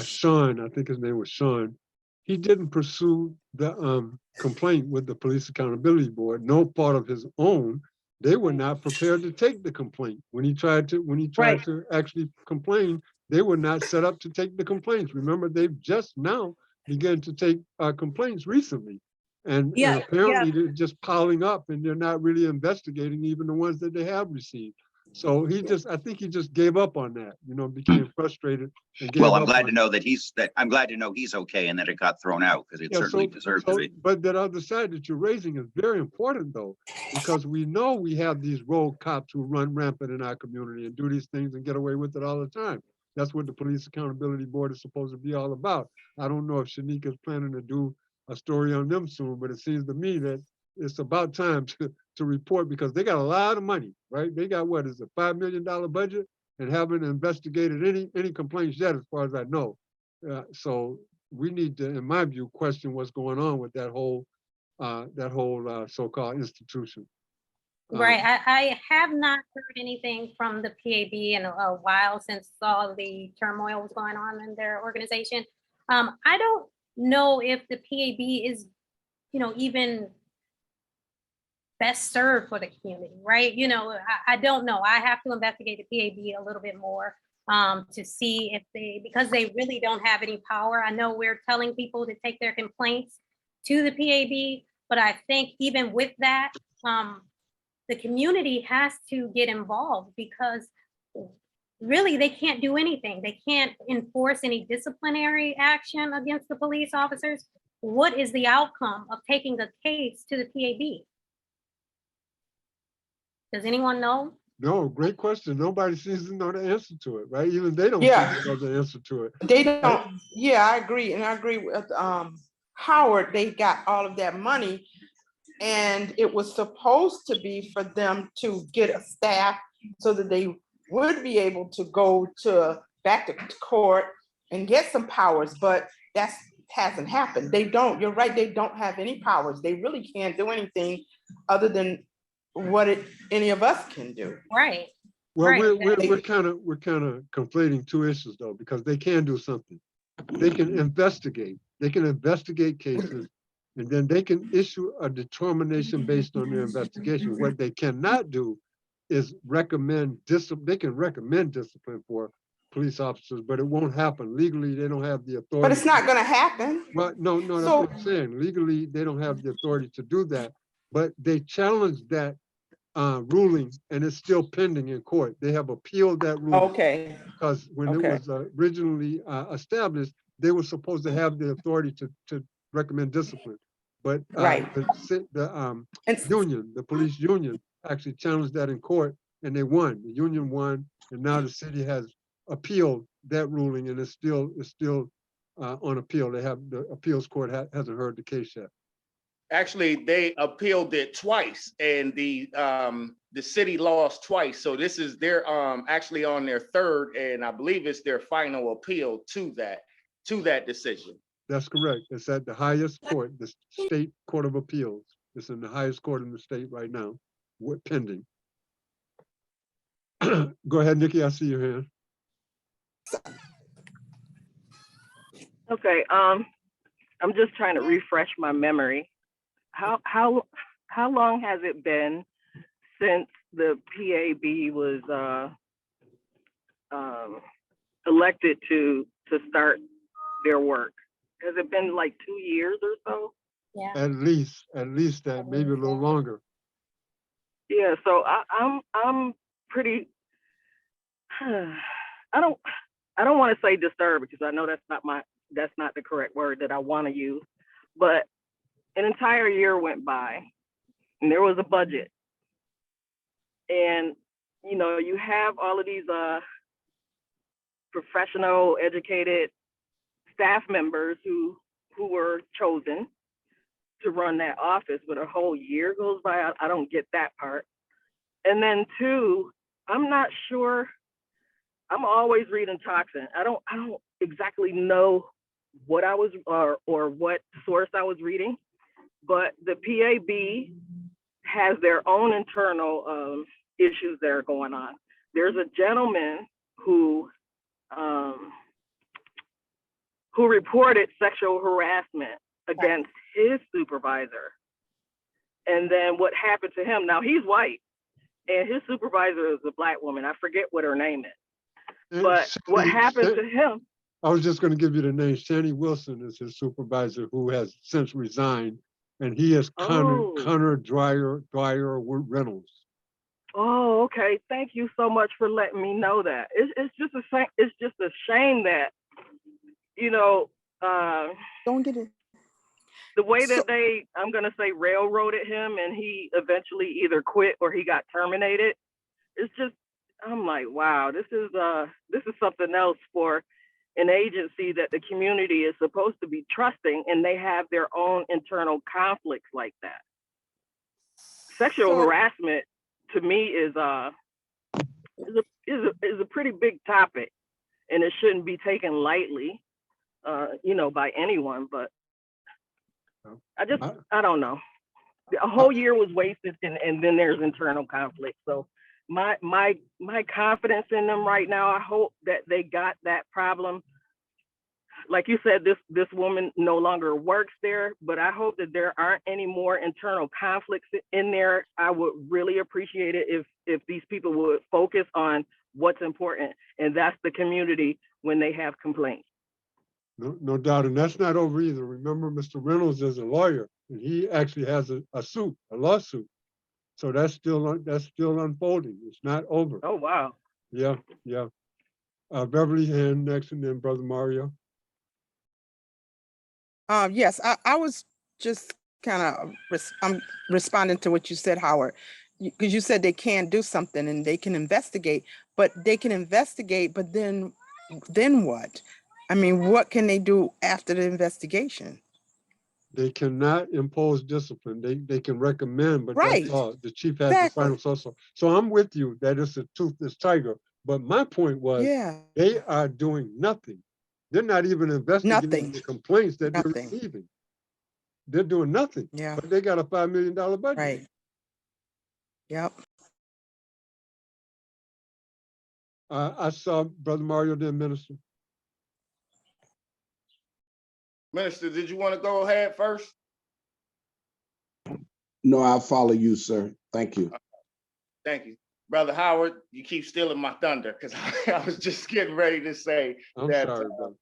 Sean, I think his name was Sean, he didn't pursue the complaint with the Police Accountability Board, no part of his own. They were not prepared to take the complaint. When he tried to actually complain, they were not set up to take the complaints. Remember, they've just now begun to take complaints recently. And apparently they're just piling up, and they're not really investigating even the ones that they have received. So I think he just gave up on that, became frustrated. And gave well, I'm up glad to know I'm glad to know he's okay and that it got thrown out, because it certainly deserved to be. But that other side that you're raising is very important, though, because we know we have these rogue cops who run rampant in our community and do these things and get away with it all the time. That's what the Police Accountability Board is supposed to be all about. I don't know if Shanique is planning to do a story on them soon, but it seems to me that it's about time to report, because they got a lot of money, right? They got, what is a $5 million budget, and haven't investigated any complaints yet, as far as I know. So we need to, in my view, question what's going on with that whole so-called institution. Right. I have not heard anything from the PAB in a while, since all the turmoil was going on in their organization. I don't know if the PAB is, even best served for the community, right? I don't know. I have to investigate the PAB a little bit more to see if because they really don't have any power. I know we're telling people to take their complaints to the PAB, but I think even with that, the community has to get involved, because really they can't do anything. They can't enforce any disciplinary action against the police officers. What is the outcome of taking a case to the PAB? Does anyone know? No, great question. Nobody seems to know the answer to it, right? Even they don't Yeah. seem to know the answer to it. They don't, yeah, I agree. And I agree with Howard. They got all of that money, and it was supposed to be for them to get a staff so that they would be able to go back to court and get some powers, but that hasn't happened. They don't, you're right, they don't have any powers. They really can't do anything other than what any of us can do. Right. Well, Right. we're kind of conflating two issues, though, because they can do something. They can investigate. They can investigate cases, and then they can issue a determination based on their investigation. What they cannot do is recommend discipline. They can recommend discipline for police officers, but it won't happen. Legally, they don't have the authority. But it's not going to happen. Well, no, that's So- what I'm saying. Legally, they don't have the authority to do that, but they challenged that ruling, and it's still pending in court. They have appealed that ruling. Okay, Because when it Okay. was originally established, they were supposed to have the authority to recommend discipline. But Right. the and union, the police union, actually challenged that in court, and they won. The union won, and now the city has appealed that ruling, and it's still on appeal. They have, the appeals court hasn't heard the case yet. Actually, they appealed it twice, and the city lost twice. So they're actually on their third, and I believe it's their final appeal to that decision. That's correct. It's at the highest court, the State Court of Appeals. It's in the highest court in the state right now, pending. Go ahead, Nikki, I see your hand. Okay, I'm just trying to refresh my memory. How long has it been since the PAB was elected to start their work? Has it been like 2 years or so? Yeah. At least that, maybe a little longer. Yeah, so I'm pretty. I don't want to say disturbed, because I know that's not the correct word that I want to use, but an entire year went by, and there was a budget, and you have all of these professional, educated staff members who were chosen to run that office, but a whole year goes by. I don't get that part. And then two, I'm not sure. I'm always reading Tocsin. I don't exactly know what I was or what source I was reading, but the PAB has their own internal issues that are going on. There's a gentleman who reported sexual harassment against his supervisor. And then what happened to him, now he's white, and his supervisor is a Black woman. I forget what her name is. But what happened to him? I was just going to give you the name. Shanique Wilson is his supervisor, who has since resigned, and he is Connor Dwyer Reynolds. Oh, okay. Thank you so much for letting me know that. It's just a shame. It's just a shame that don't get it. The way that I'm gonna say railroaded him, and he eventually either quit or he got terminated. It's just, I'm like, wow, this is something else for an agency that the community is supposed to be trusting, and they have their own internal conflicts like that. Sexual So- harassment to me is a pretty big topic, and it shouldn't be taken lightly, by anyone. But I don't know. A whole year was wasted, and then there's internal conflict. So my confidence in them right now, I hope that they got that problem. Like you said, this woman no longer works there, but I hope that there aren't any more internal conflicts in there. I would really appreciate it if these people would focus on what's important, and that's the community when they have complaints. No doubt, and that's not over either. Remember, Mr. Reynolds is a lawyer, and he actually has a lawsuit. So that's still unfolding. It's not over. Oh, wow. Yeah. Beverly hand next, and then Brother Mario. Yes, I was just kind of I'm responding to what you said, Howard, because you said they can do something and they can investigate, but then what? I mean, what can they do after the investigation? They cannot impose discipline. They can recommend, but Right. that's all. The chief has Exactly. the final say. So I'm with you that it's a toothless tiger. But my point was, Yeah, they are doing nothing. They're not even investigating Nothing. the complaints that they're Nothing. receiving. They're doing nothing. Yeah. But they got a $5 million budget. Right. Yep. I saw Brother Mario, then Minister. Minister, did you want to go ahead first? No, I'll follow you, sir. Thank you. Thank you. Brother Howard, you keep stealing my thunder because I was just getting ready to say I'm that, sorry, brother.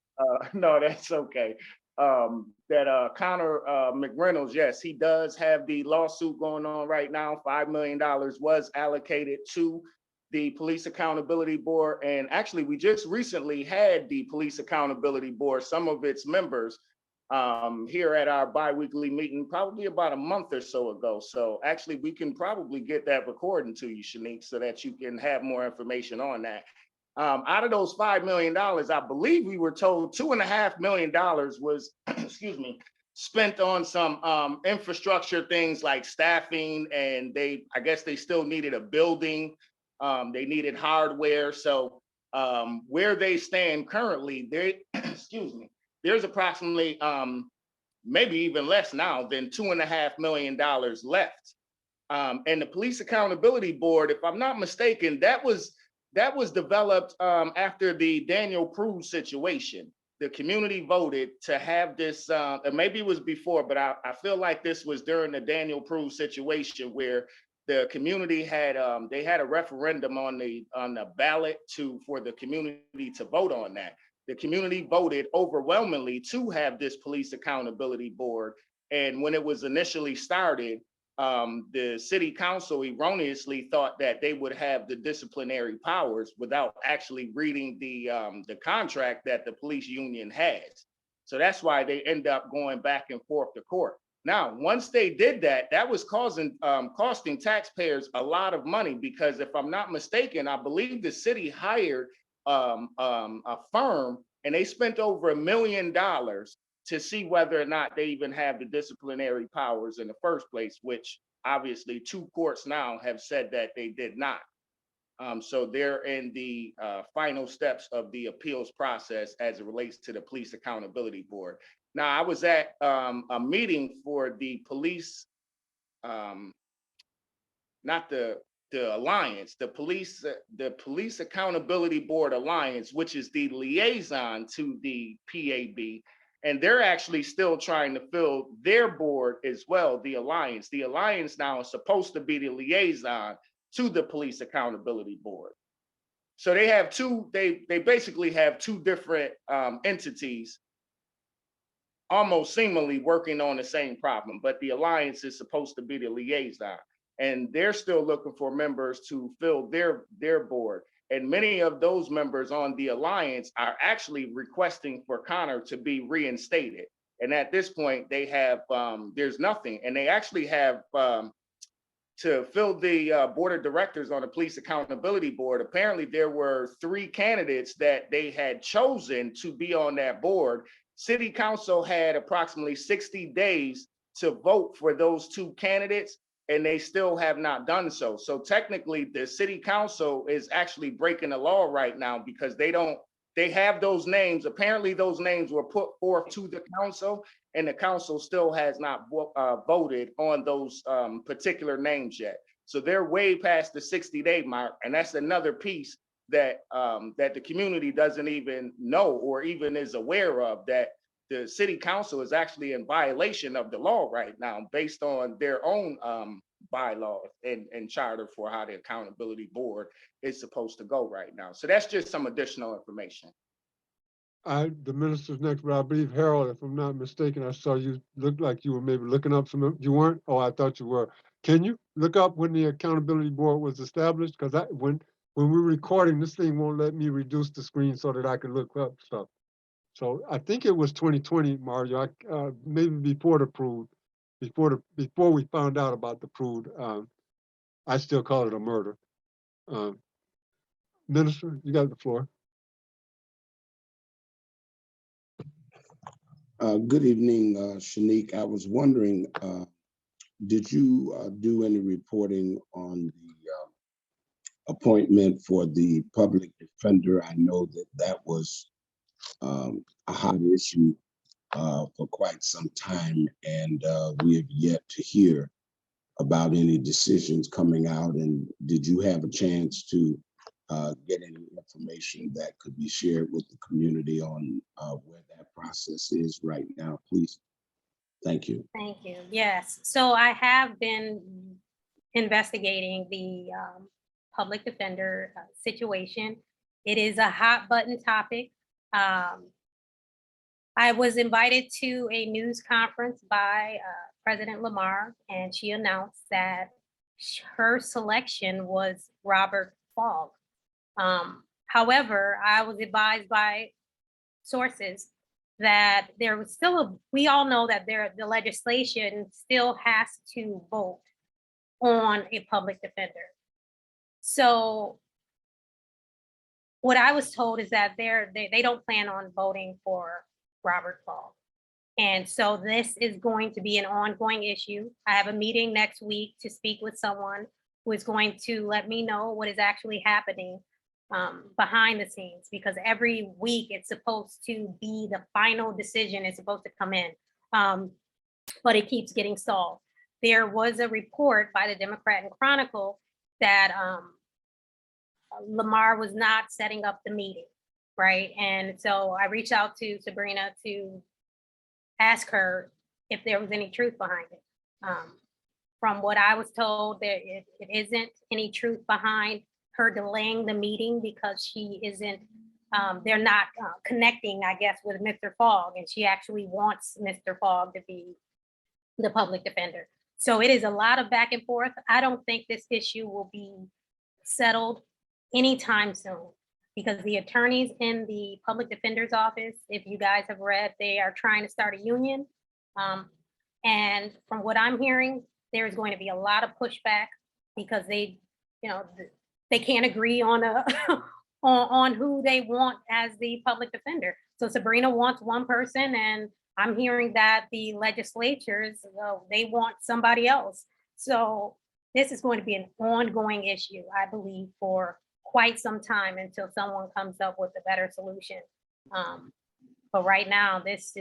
no, that's okay. That Connor McReynolds, yes, he does have the lawsuit going on right now. $5 million was allocated to the Police Accountability Board. And actually, we just recently had the Police Accountability Board, some of its members, here at our bi-weekly meeting, probably about a month or so ago. So actually, we can probably get that recording to you, Shanique, so that you can have more information on that. Out of those $5 million, I believe we were told $2.5 million was, excuse me, spent on some infrastructure things like staffing, and I guess they still needed a building. They needed hardware. So where they stand currently, excuse me, there's approximately maybe even less now than $2.5 million left. And the Police Accountability Board, if I'm not mistaken, that was developed after the Daniel Cruz situation. The community voted to have this, and maybe it was before, but I feel like this was during the Daniel Cruz situation where the community had they had a referendum on the ballot for the community to vote on that. The community voted overwhelmingly to have this Police Accountability Board. And when it was initially started, the city council erroneously thought that they would have the disciplinary powers without actually reading the contract that the police union has. So that's why they end up going back and forth to court. Now, once they did that, that was costing taxpayers a lot of money, because if I'm not mistaken, I believe the city hired a firm, and they spent over $1 million to see whether or not they even have the disciplinary powers in the first place, which obviously 2 courts now have said that they did not. So they're in the final steps of the appeals process as it relates to the Police Accountability Board. Now, I was at a meeting for the police, not the Alliance, the Police Accountability Board Alliance, which is the liaison to the PAB. And they're actually still trying to fill their board as well, the Alliance. The Alliance now is supposed to be the liaison to the Police Accountability Board. So they have they basically have 2 different entities almost seemingly working on the same problem, but the Alliance is supposed to be the liaison. And they're still looking for members to fill their board. And many of those members on the Alliance are actually requesting for Connor to be reinstated. And at this point, they have, there's nothing. And they actually have, to fill the board of directors on the Police Accountability Board, apparently there were 3 candidates that they had chosen to be on that board. City Council had approximately 60 days to vote for those 2 candidates. and they still have not done so. So technically, the city council is actually breaking the law right now because they have those names. Apparently, those names were put forth to the council, and the council still has not voted on those particular names yet. So they're way past the 60-day mark, and that's another piece that that the community doesn't even know or even is aware of, that the city council is actually in violation of the law right now based on their own bylaws and charter for how the accountability board is supposed to go right now. So that's just some additional information. The minister's next, but I believe Harold, if I'm not mistaken, I saw you looked like you were maybe looking up some, you weren't? Oh, I thought you were. Can you look up when the accountability board was established? Because when we're recording, this thing won't let me reduce the screen so that I can look up stuff. So I think it was 2020, Mario, maybe before the Prude, before we found out about the Prude. I still call it a murder. Minister, you got the floor. Good evening, Shanique. I was wondering, did you do any reporting on the appointment for the public defender? I know that was a hot issue for quite some time, and we have yet to hear about any decisions coming out. And did you have a chance to get any information that could be shared with the community on where that process is right now, please? Thank you. Thank you. Yes. So I have been investigating the public defender situation. It is a hot button topic. I was invited to a news conference by President Lamar, and she announced that her selection was Robert Fogg. However, I was advised by sources that there was still we all know that the legislation still has to vote on a public defender. So what I was told is that they don't plan on voting for Robert Fogg. And so this is going to be an ongoing issue. I have a meeting next week to speak with someone who is going to let me know what is actually happening behind the scenes, because every week it's supposed to be the final decision is supposed to come in, but it keeps getting stalled. There was a report by the Democrat and Chronicle that Lamar was not setting up the meeting, right? And so I reached out to Sabrina to ask her if there was any truth behind it. From what I was told, it isn't any truth behind her delaying the meeting because she isn't, they're not connecting, I guess, with Mr. Fogg, and she actually wants Mr. Fogg to be the public defender. So it is a lot of back and forth. I don't think this issue will be settled anytime soon, because the attorneys in the public defender's office, if you guys have read, they are trying to start a union. And from what I'm hearing, there's going to be a lot of pushback because they can't agree on on who they want as the public defender. So Sabrina wants one person, and I'm hearing that the legislatures, they want somebody else. So this is going to be an ongoing issue, I believe, for quite some time until someone comes up with a better solution. But right now, this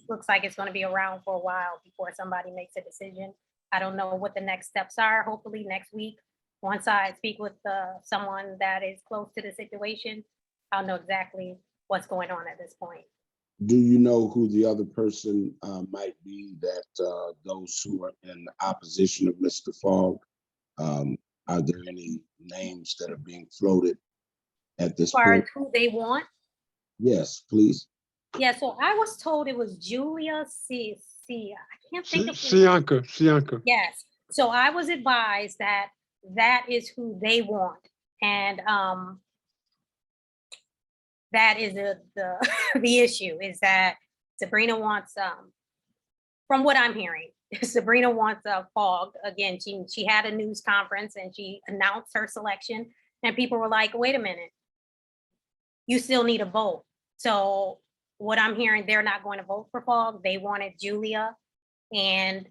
looks like it's going to be around for a while before somebody makes a decision. I don't know what the next steps are. Hopefully next week, once I speak with someone that is close to the situation, I'll know exactly what's going on at this point. Do you know who the other person might be that those who are in opposition of Mr. Fogg? Are there any names that are being floated at this As far point? as who they want? Yes, please. Yeah, so I was told it was Julia C. I can't think of Sianka. Yes. So I was advised that that is who they want. And that is the issue, is that Sabrina wants, from what I'm hearing, Sabrina wants Fogg. Again, she had a news conference and she announced her selection, and people were like, wait a minute, you still need a vote. So what I'm hearing, they're not going to vote for Fogg. They wanted Julia, and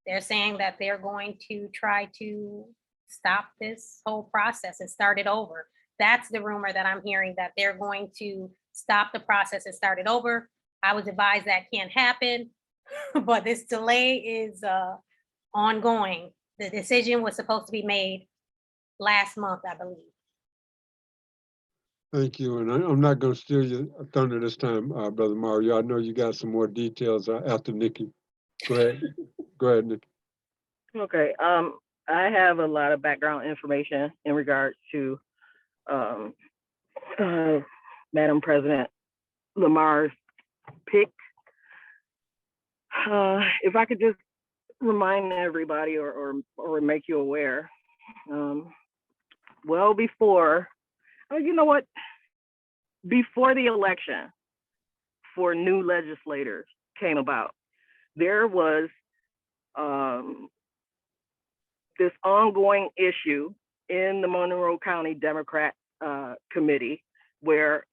They're saying that they're going to try to stop this whole process and start it over. That's the rumor that I'm hearing, that they're going to stop the process and start it over. I was advised that can't happen, but this delay is ongoing. The decision was supposed to be made last month, I believe. Thank you. And I'm not going to steal your thunder this time, Brother Mario. I know you got some more details after Nikki. Go ahead. Go ahead, Nikki. Okay. I have a lot of background information in regards to Madam President Lamar's pick. If I could just remind everybody or make you aware, well before, you know what? Before the election for new legislators came about, there was this ongoing issue in the Monroe County Democrat Committee where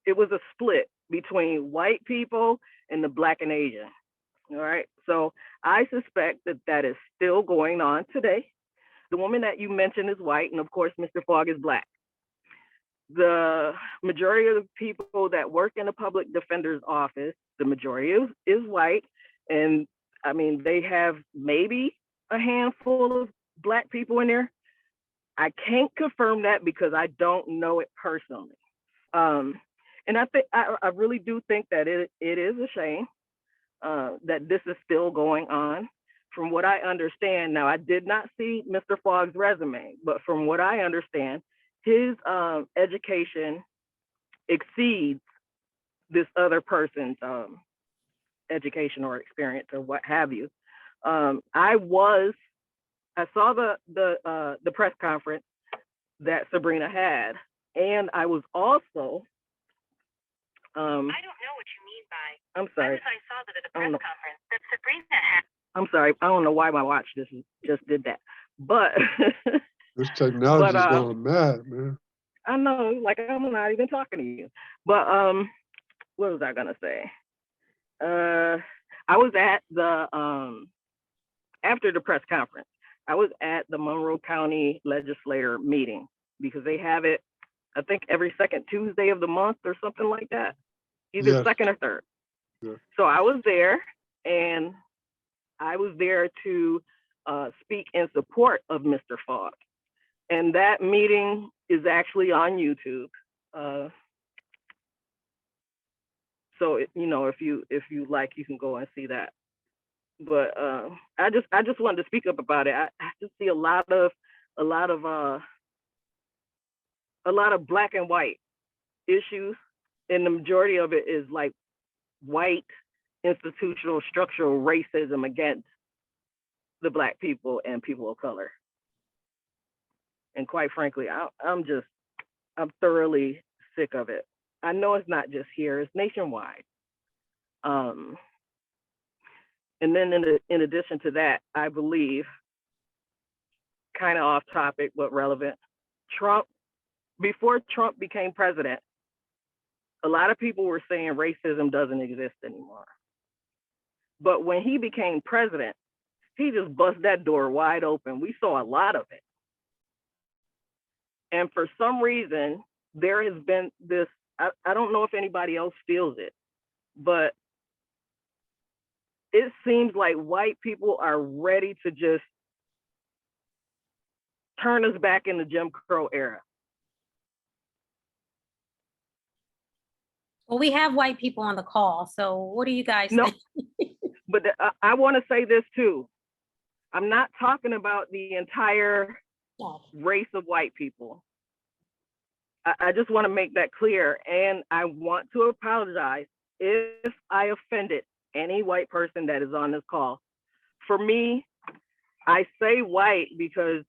it was a split between white people and the Black and Asian. All right. So I suspect that that is still going on today. The woman that you mentioned is white, and of course, Mr. Fogg is Black. The majority of the people that work in the public defender's office, the majority is white. And I mean, they have maybe a handful of Black people in there. I can't confirm that because I don't know it personally. And I think I really do think that it is a shame that this is still going on. From what I understand, now I did not see Mr. Fogg's resume, but from what I understand, his education exceeds this other person's education or experience or what have you. I saw the press conference that Sabrina had, and I was also. I don't know what you mean by. I'm sorry. I saw that at the press conference that Sabrina had. I'm sorry. I don't know why my watch just did that, but. This technology is going mad, man. I know, like I'm not even talking to you. But what was I gonna say? I was at the after the press conference, I was at the Monroe County Legislature meeting because they have it, I think every second Tuesday of the month or something like that, either Yes. second or third. Yeah. So I was there, and I was there to speak in support of Mr. Fogg. And that meeting is actually on YouTube. So if you like, you can go and see that. But I just wanted to speak up about it. I just see a lot of black and white issues, and the majority of it is like white institutional structural racism against the Black people and people of color. And quite frankly, I'm thoroughly sick of it. I know it's not just here, it's nationwide. And then in addition to that, I believe, kind of off topic, but relevant, before Trump became president, a lot of people were saying racism doesn't exist anymore. But when he became president, he just bust that door wide open. We saw a lot of it. And for some reason, there has been this, I don't know if anybody else feels it, but it seems like white people are ready to just turn us back in the Jim Crow era. Well, we have white people on the call, so what do you guys think? But I want to say this too. I'm not talking about the entire race of white people. I just want to make that clear. And I want to apologize if I offended any white person that is on this call. For me, I say white because,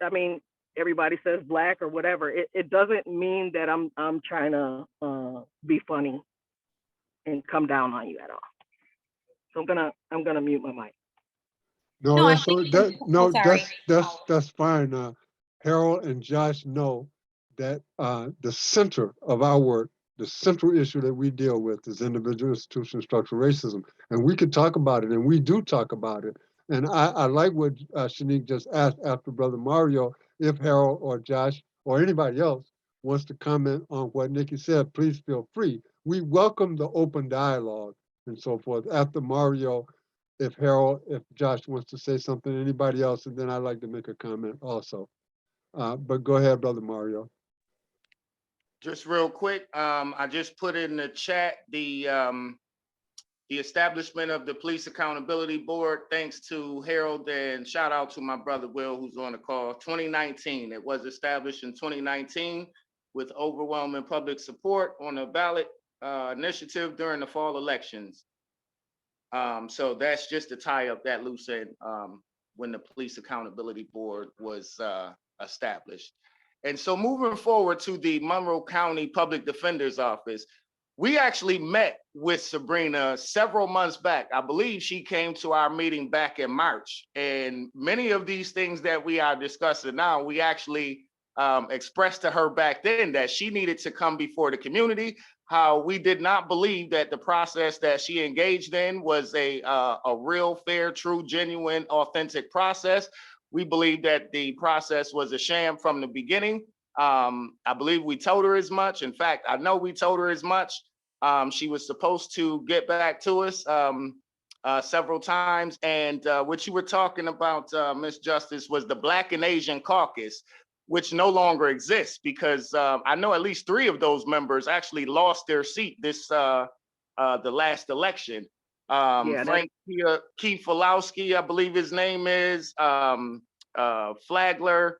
I mean, everybody says Black or whatever. It doesn't mean that I'm trying to be funny and come down on you at all. So I'm gonna mute my mic. No, Sorry. that's fine. Harold and Josh know that the center of our work, the central issue that we deal with is individual institutional structural racism. And we could talk about it, and we do talk about it, And I like what Shanique just asked after Brother Mario, if Harold or Josh or anybody else wants to comment on what Nikki said, please feel free. We welcome the open dialogue and so forth. After Mario, if Harold, if Josh wants to say something, anybody else, and then I'd like to make a comment also. But go ahead, Brother Mario. Just real quick, I just put in the chat the establishment of the Police Accountability Board, thanks to Harold, and shout out to my brother Will, who's on the call. 2019, it was established in 2019 with overwhelming public support on a ballot initiative during the fall elections. So that's just to tie up that loose end when the Police Accountability Board was established. And so moving forward to the Monroe County Public Defender's Office, we actually met with Sabrina several months back. I believe she came to our meeting back in March. And many of these things that we are discussing now, we actually expressed to her back then that she needed to come before the community, how we did not believe that the process that she engaged in was a real, fair, true, genuine, authentic process. We believe that the process was a sham from the beginning. I believe we told her as much. In fact, I know we told her as much. She was supposed to get back to us several times. And what you were talking about, Ms. Justice, was the Black and Asian Caucus, which no longer exists because I know at least 3 of those members actually lost their seat this the last election. Frank Keith-Falowski, I believe his name is, Flagler,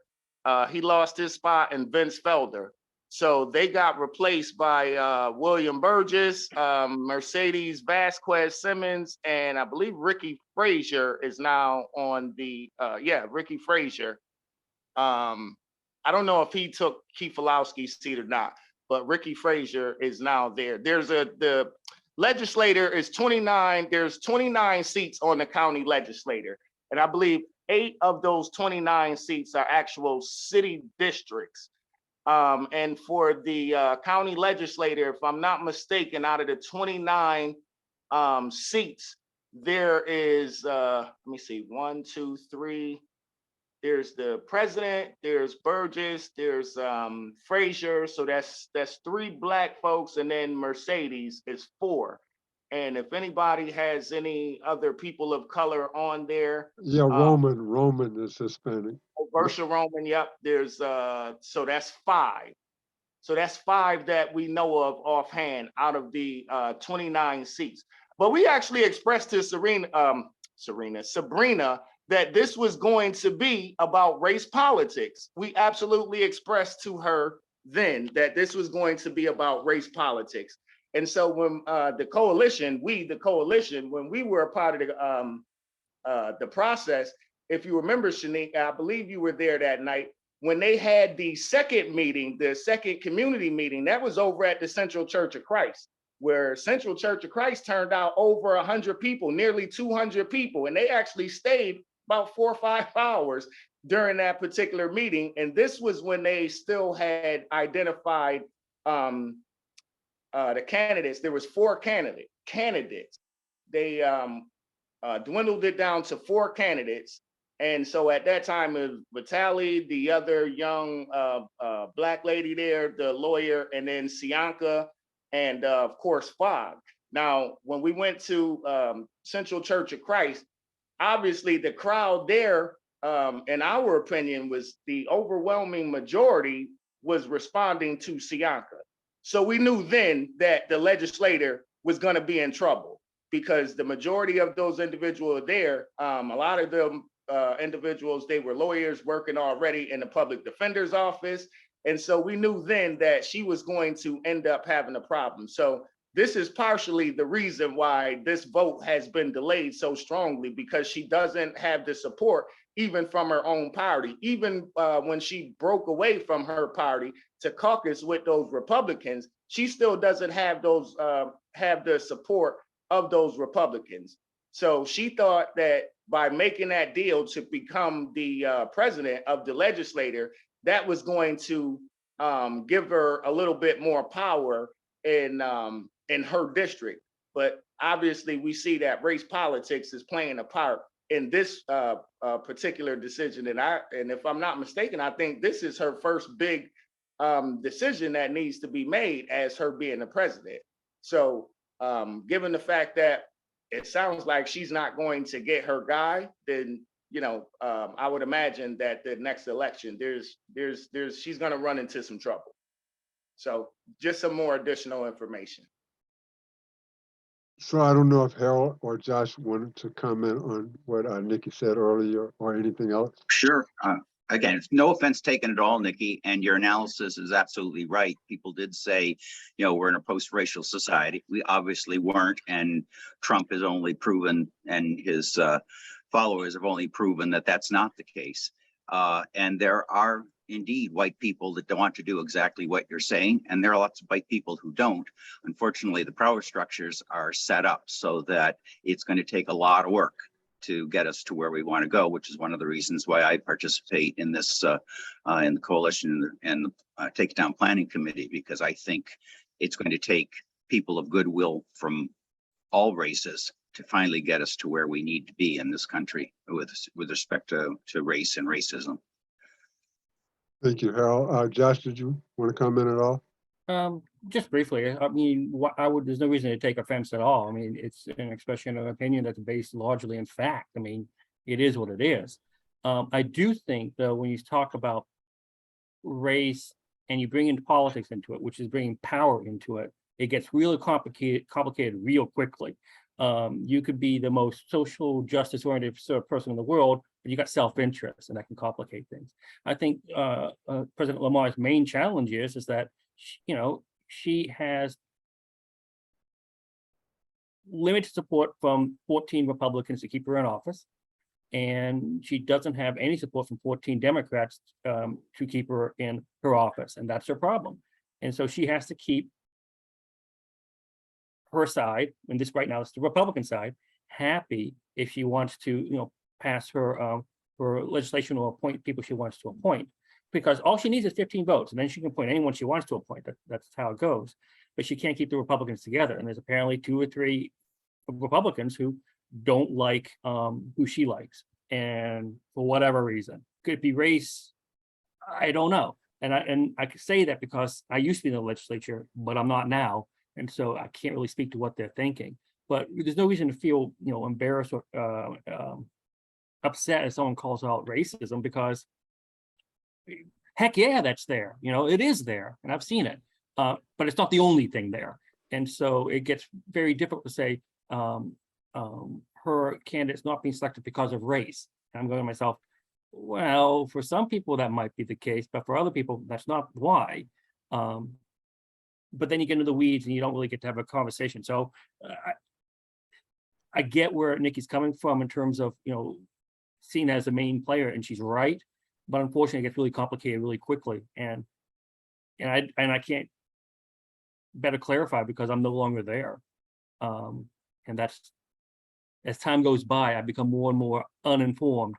he lost his spot, and Vince Felder. So they got replaced by William Burgess, Mercedes Vasquez Simmons, and I believe Ricky Frazier is now on the, Ricky Frazier. I don't know if he took Keith-Falowski's seat or not, but Ricky Frazier is now there. The legislator is 29, there's 29 seats on the county legislature. And I believe 8 of those 29 seats are actual city districts. And for the county legislator, if I'm not mistaken, out of the 29 seats, there is, let me see, 1, 2, 3. There's the president, there's Burgess, there's Frazier. So that's 3 Black folks, and then Mercedes is 4. And if anybody has any other people of color on there. Yeah, Roman is Hispanic. Versha Roman, yep. There's so that's 5. So that's 5 that we know of offhand out of the 29 seats. But we actually expressed to Sabrina that this was going to be about race politics. We absolutely expressed to her then that this was going to be about race politics. And so when the coalition, when we were a part of the process, if you remember, Shanique, I believe you were there that night, when they had the second meeting, the second community meeting, that was over at the Central Church of Christ, where Central Church of Christ turned out over 100 people, nearly 200 people, and they actually stayed about 4 or 5 hours during that particular meeting. And this was when they still had identified the candidates. There was 4 candidates. They dwindled it down to 4 candidates. And so at that time, it was Vitali, the other young Black lady there, the lawyer, and then Sianka, and of course, Fogg. Now, when we went to Central Church of Christ, obviously the crowd there, in our opinion, was the overwhelming majority was responding to Sianka. So we knew then that the legislator was going to be in trouble because the majority of those individuals there, a lot of them individuals, they were lawyers working already in the public defender's office. And so we knew then that she was going to end up having a problem. So this is partially the reason why this vote has been delayed so strongly, because she doesn't have the support even from her own party. Even when she broke away from her party to caucus with those Republicans, she still doesn't have those have the support of those Republicans. So she thought that by making that deal to become the president of the legislature, that was going to give her a little bit more power in her district. But obviously we see that race politics is playing a part in this particular decision. And if I'm not mistaken, I think this is her first big decision that needs to be made as her being the president. So given the fact that it sounds like she's not going to get her guy, then I would imagine that the next election, she's going to run into some trouble. So just some more additional information. So I don't know if Harold or Josh wanted to comment on what Nikki said earlier or anything else. Sure. Again, it's no offense taken at all, Nikki, and your analysis is absolutely right. People did say, we're in a post-racial society. We obviously weren't, and Trump has only proven, and his followers have only proven that that's not the case. And there are indeed white people that don't want to do exactly what you're saying, and there are lots of white people who don't. Unfortunately, the power structures are set up so that it's going to take a lot of work to get us to where we want to go, which is one of the reasons why I participate in this, in the coalition and the Takedown Planning Committee, because I think it's going to take people of goodwill from all races to finally get us to where we need to be in this country with respect to race and racism. Thank you, Harold. Josh, did you want to comment at all? Just briefly, I mean, there's no reason to take offense at all. I mean, it's an expression of opinion that's based largely in fact. I mean, it is what it is. I do think, though, when you talk about race and you bring in politics into it, which is bringing power into it, it gets really complicated real quickly. You could be the most social justice oriented sort of person in the world, but you got self-interest, and that can complicate things. I think President Lamar's main challenge is that she has limited support from 14 Republicans to keep her in office, and she doesn't have any support from 14 Democrats to keep her in her office, and that's her problem. And so she has to keep her side, and this right now is the Republican side, happy if she wants to, pass her legislation or appoint people she wants to appoint, because all she needs is 15 votes, and then she can appoint anyone she wants to appoint. That's how it goes. But she can't keep the Republicans together, and there's apparently 2 or 3 Republicans who don't like who she likes, and for whatever reason, could be race, I don't know. And I could say that because I used to be in the legislature, but I'm not now. And so I can't really speak to what they're thinking, but there's no reason to feel, embarrassed or upset if someone calls out racism, because heck yeah, that's there. It is there, and I've seen it, but it's not the only thing there. And so it gets very difficult to say her candidate's not being selected because of race. And I'm going to myself, well, for some people that might be the case, but for other people, that's not why. But then you get into the weeds and you don't really get to have a conversation. So I get where Nikki's coming from in terms of, seen as the main player, and she's right, but unfortunately it gets really complicated really quickly. And I can't better clarify because I'm no longer there. And that's, as time goes by, I become more and more uninformed,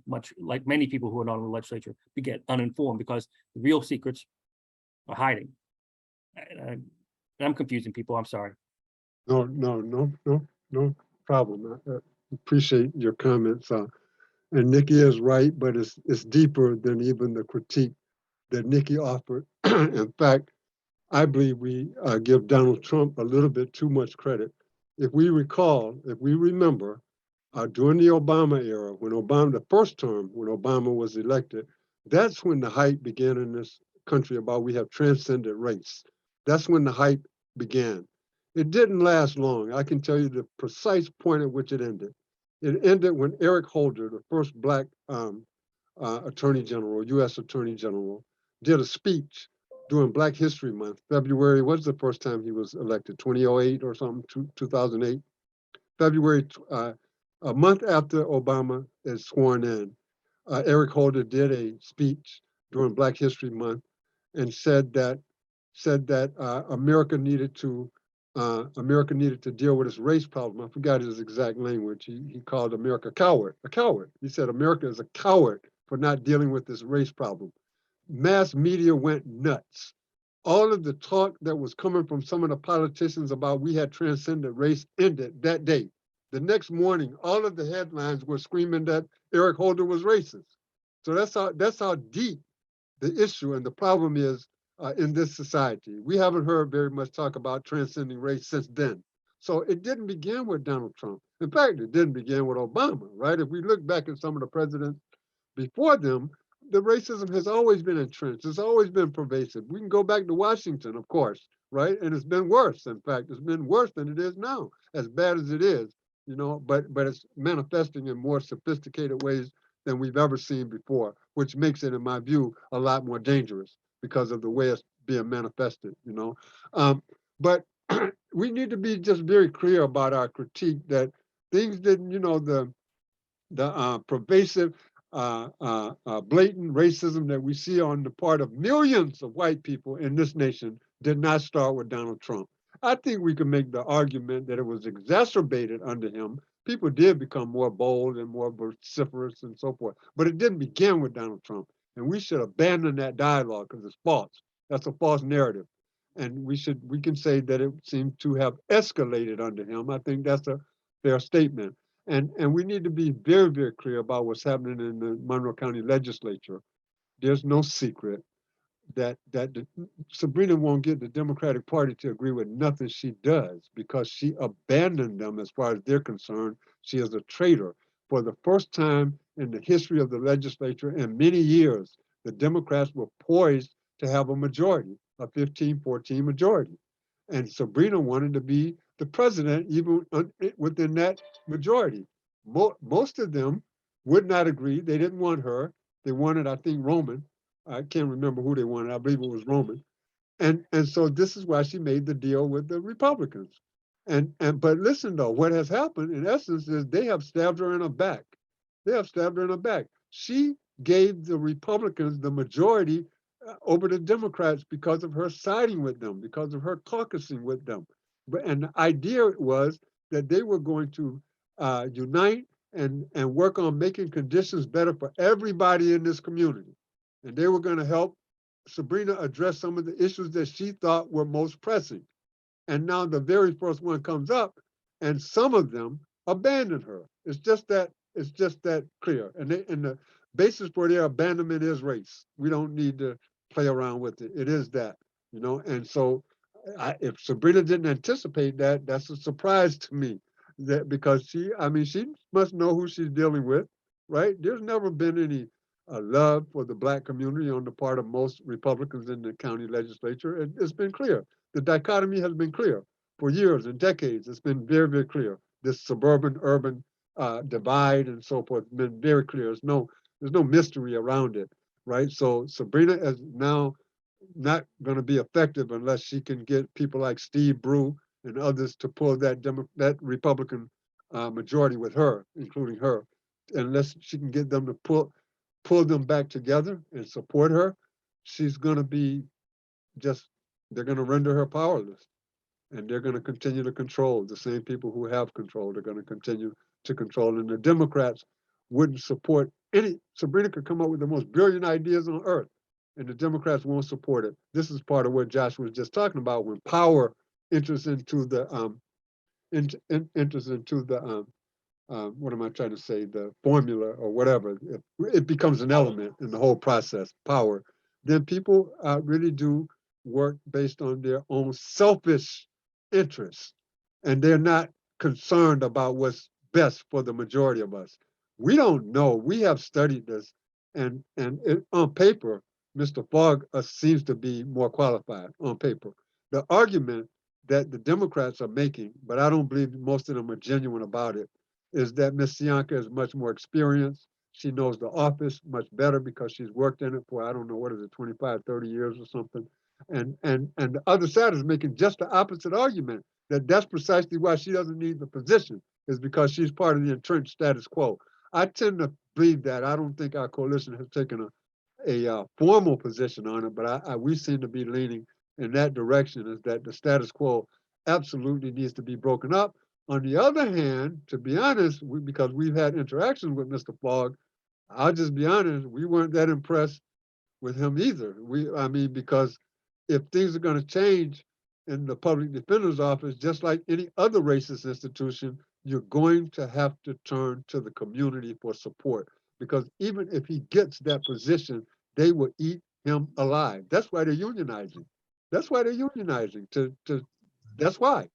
much like many people who are not in the legislature, we get uninformed because the real secrets are hiding. And I'm confusing people. I'm sorry. No problem. I appreciate your comments. And Nikki is right, but it's deeper than even the critique that Nikki offered. In fact, I believe we give Donald Trump a little bit too much credit. If we remember, during the Obama era, the first term, when Obama was elected, that's when the hype began in this country about we have transcended race. That's when the hype began. It didn't last long. I can tell you the precise point at which it ended. It ended when Eric Holder, the first Black Attorney General, U.S. Attorney General, did a speech during Black History Month. February was the first time he was elected, 2008 or something, 2008. February, a month after Obama is sworn in, Eric Holder did a speech during Black History Month and said that America needed to deal with its race problem. I forgot his exact language. He called America a coward. He said America is a coward for not dealing with this race problem. Mass media went nuts. All of the talk that was coming from some of the politicians about we had transcended race ended that day. The next morning, all of the headlines were screaming that Eric Holder was racist. So that's how deep the issue and the problem is in this society. We haven't heard very much talk about transcending race since then. So it didn't begin with Donald Trump. In fact, it didn't begin with Obama, right? If we look back at some of the presidents before them, the racism has always been entrenched. It's always been pervasive. We can go back to Washington, of course, right? And it's been worse. In fact, it's been worse than it is now, as bad as it is, you know, but it's manifesting in more sophisticated ways than we've ever seen before, which makes it, in my view, a lot more dangerous because of the way it's being manifested, you know. But we need to be just very clear about our critique that things didn't, you know, the pervasive, blatant racism that we see on the part of millions of white people in this nation did not start with Donald Trump. I think we can make the argument that it was exacerbated under him. People did become more bold and more vociferous and so forth, but it didn't begin with Donald Trump. And we should abandon that dialogue because it's false. That's a false narrative. And we can say that it seemed to have escalated under him. I think that's a fair statement. And we need to be very, very clear about what's happening in the Monroe County Legislature. There's no secret that Sabrina won't get the Democratic Party to agree with nothing she does because she abandoned them as far as they're concerned. She is a traitor. For the first time in the history of the legislature in many years, the Democrats were poised to have a majority, a 15-14 majority. And Sabrina wanted to be the president even within that majority. Most of them would not agree. They didn't want her. They wanted, I think, Roman. I can't remember who they wanted. I believe it was Roman. And so this is why she made the deal with the Republicans. But listen though, what has happened in essence is they have stabbed her in her back. They have stabbed her in her back. She gave the Republicans the majority over the Democrats because of her siding with them, because of her caucusing with them. And the idea was that they were going to unite and work on making conditions better for everybody in this community. And they were going to help Sabrina address some of the issues that she thought were most pressing. And now the very first one comes up, and some of them abandoned her. It's just that clear. And the basis for their abandonment is race. We don't need to play around with it. It is that, you know. And so, if Sabrina didn't anticipate that, that's a surprise to me. That because she must know who she's dealing with, right? There's never been any love for the Black community on the part of most Republicans in the county legislature. It's been clear. The dichotomy has been clear for years and decades. It's been very, very clear. This suburban-urban divide and so forth has been very clear. There's no mystery around it, right? So Sabrina is now not going to be effective unless she can get people like Steve Brew and others to pull that Republican majority with her, including her, unless she can get them to pull them back together and support her, she's going to be they're going to render her powerless. And they're going to continue to control. The same people who have control, they're going to continue to control. And the Democrats wouldn't support Sabrina could come up with the most brilliant ideas on earth, and the Democrats won't support it. This is part of what Josh was just talking about when power enters into the what am I trying to say, the formula or whatever, it becomes an element in the whole process, power, then people really do work based on their own selfish interests. And they're not concerned about what's best for the majority of us. We don't know. We have studied this. And on paper, Mr. Fogg seems to be more qualified on paper. The argument that the Democrats are making, but I don't believe most of them are genuine about it, is that Ms. Sianka is much more experienced. She knows the office much better because she's worked in it for, I don't know, 25, 30 years or something. And the other side is making just the opposite argument, that that's precisely why she doesn't need the position, is because she's part of the entrenched status quo. I tend to believe that. I don't think our coalition has taken a formal position on it, but we seem to be leaning in that direction, is that the status quo absolutely needs to be broken up. On the other hand, to be honest, because we've had interactions with Mr. Fogg, I'll just be honest, we weren't that impressed with him either. Because if things are going to change in the public defender's office, just like any other racist institution, you're going to have to turn to the community for support, because even if he gets that position, they will eat him alive. That's why they're unionizing. That's why they're unionizing that's why,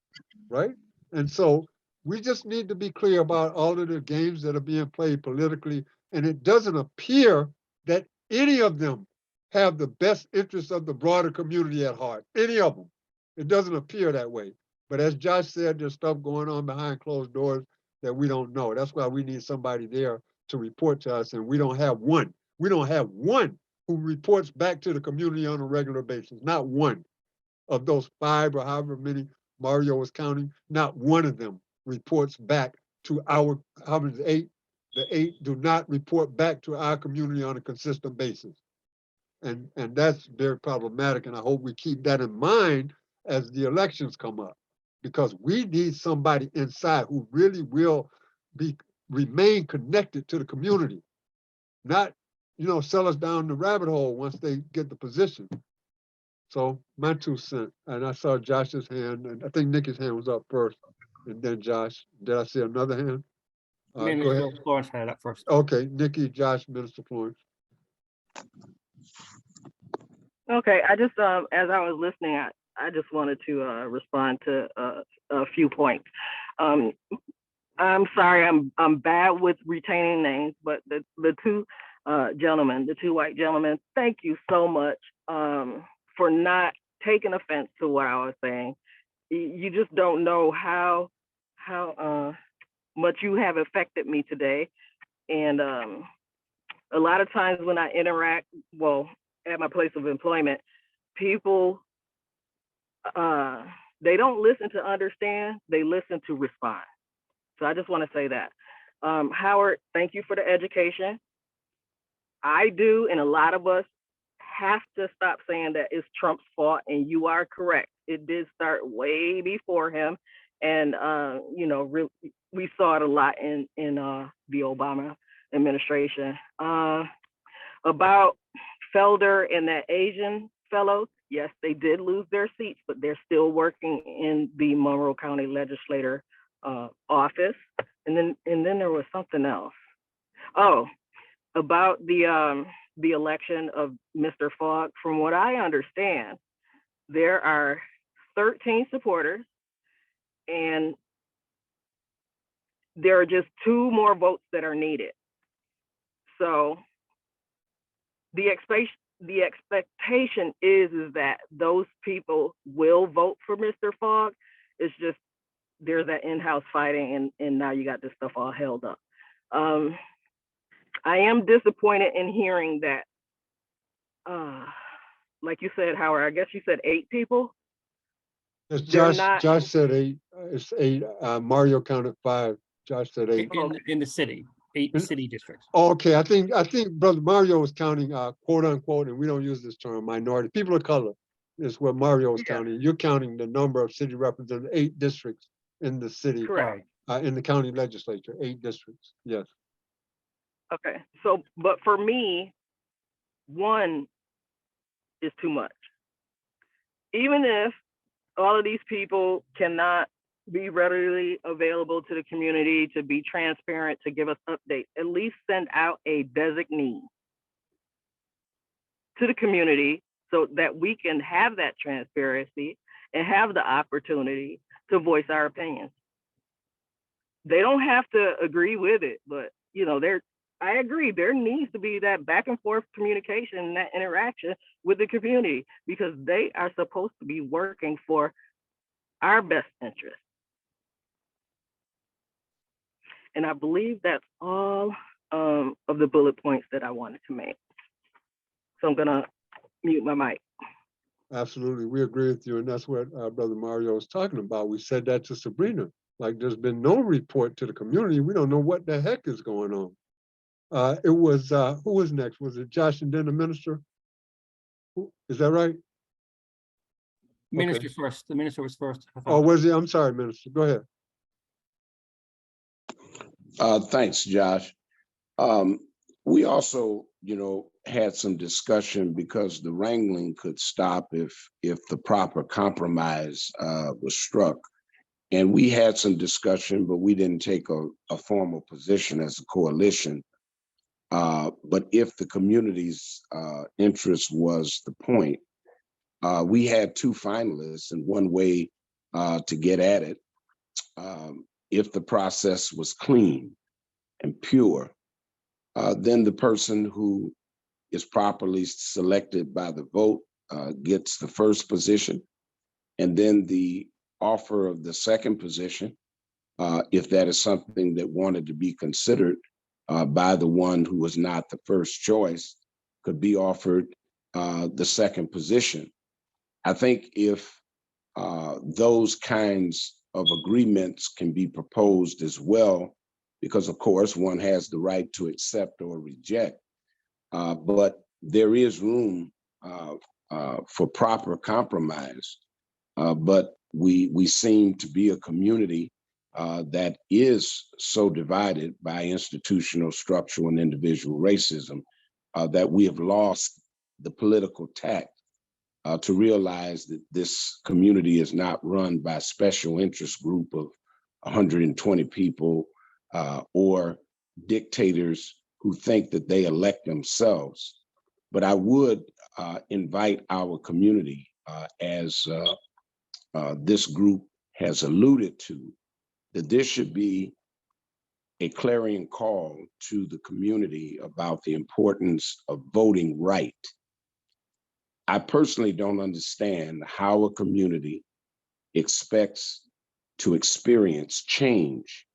right? And so we just need to be clear about all of the games that are being played politically. And it doesn't appear that any of them have the best interests of the broader community at heart. Any of them. It doesn't appear that way. But as Josh said, there's stuff going on behind closed doors that we don't know. That's why we need somebody there to report to us. And we don't have one. We don't have one who reports back to the community on a regular basis. Not one of those 5 or however many Mario was counting. Not one of them reports back to our, how many, 8? The 8 do not report back to our community on a consistent basis. And that's very problematic. And I hope we keep that in mind as the elections come up, because we need somebody inside who really will remain connected to the community, not, sell us down the rabbit hole once they get the position. So my 2 cents, and I saw Josh's hand, and I think Nikki's hand was up first, and then Josh. Did I see another hand? Go Minister ahead. Florence had it up first. Okay, Nikki, Josh, Minister Florence. Okay, I just as I was listening, I just wanted to respond to a few points. I'm sorry, I'm bad with retaining names, but the 2 gentlemen, the 2 white gentlemen, thank you so much for not taking offense to what I was saying. You just don't know how much you have affected me today. And a lot of times when I interact, at my place of employment, people, they don't listen to understand, they listen to respond. So I just want to say that. Howard, thank you for the education. I do, and a lot of us have to stop saying that it's Trump's fault, and you are correct. It did start way before him. And, we saw it a lot in the Obama administration. About Felder and that Asian fellow, yes, they did lose their seats, but they're still working in the Monroe County Legislature office. And then there was something else. Oh, about the election of Mr. Fogg. From what I understand, there are 13 supporters, and there are just 2 more votes that are needed. So the expectation is that those people will vote for Mr. Fogg. It's just there's that in-house fighting, and now you got this stuff all held up. I am disappointed in hearing that, like you said, Howard, I guess you said 8 people. Yes, Josh said 8. It's 8. Mario counted 5. Josh said 8. In the city, 8 city districts. Okay, I think Brother Mario was counting quote unquote, and we don't use this term, minority, people of color is what Mario was counting. You're counting the number of city representatives, 8 districts in the city. Correct. In the county legislature, 8 districts. Yes. Okay, so, but for me, 1 is too much. Even if all of these people cannot be readily available to the community, to be transparent, to give us updates, at least send out a designee to the community so that we can have that transparency and have the opportunity to voice our opinions. They don't have to agree with it, but I agree, there needs to be that back and forth communication and that interaction with the community, because they are supposed to be working for our best interest. And I believe that's all of the bullet points that I wanted to make. So I'm gonna mute my mic. Absolutely, we agree with you, and that's what Brother Mario was talking about. We said that to Sabrina. Like, there's been no report to the community. We don't know what the heck is going on. It was, who was next? Was it Josh and then the minister? Is that right? Minister first. The minister was first. Oh, was he? I'm sorry, Minister. Go ahead. Thanks, Josh. We also, had some discussion because the wrangling could stop if the proper compromise was struck. And we had some discussion, but we didn't take a formal position as a coalition. But if the community's interest was the point, we had two finalists, and one way to get at it, if the process was clean and pure, then the person who is properly selected by the vote gets the first position, and then the offer of the second position, if that is something that wanted to be considered by the one who was not the first choice, could be offered the second position. I think if those kinds of agreements can be proposed as well, because of course one has the right to accept or reject, but there is room for proper compromise. But we seem to be a community that is so divided by institutional, structural, and individual racism that we have lost the political tact to realize that this community is not run by a special interest group of 120 people or dictators who think that they elect themselves. But I would invite our community, as this group has alluded to, that there should be a clarion call to the community about the importance of voting right. I personally don't understand how a community expects to experience change.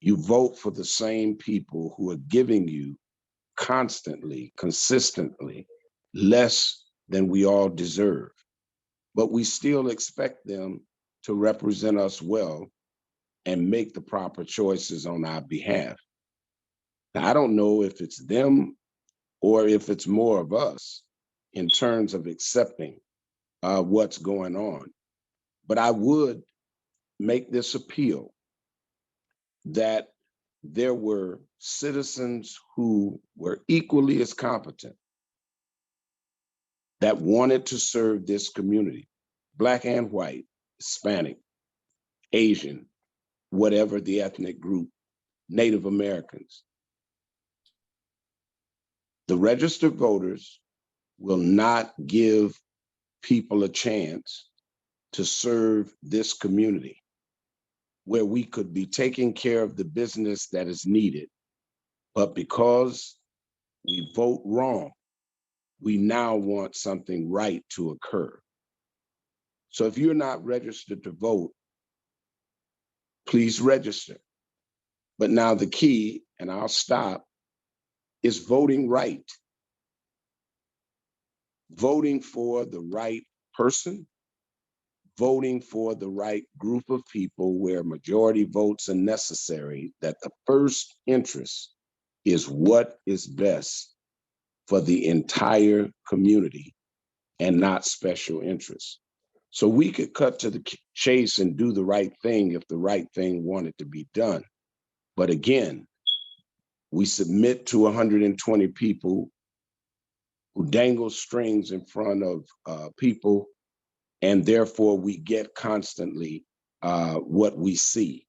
You vote for the same people who are giving you constantly, consistently, less than we all deserve, but we still expect them to represent us well and make the proper choices on our behalf. Now, I don't know if it's them or if it's more of us in terms of accepting what's going on. But I would make this appeal that there were citizens who were equally as competent that wanted to serve this community, Black and white, Hispanic, Asian, whatever the ethnic group, Native Americans. The registered voters will not give people a chance to serve this community where we could be taking care of the business that is needed. But because we vote wrong, we now want something right to occur. So if you're not registered to vote, please register. But now the key, and I'll stop, is voting right. Voting for the right person, voting for the right group of people where majority votes are necessary, that the first interest is what is best for the entire community and not special interests. So we could cut to the chase and do the right thing if the right thing wanted to be done. But again, we submit to 120 people who dangle strings in front of people, and therefore we get constantly what we see.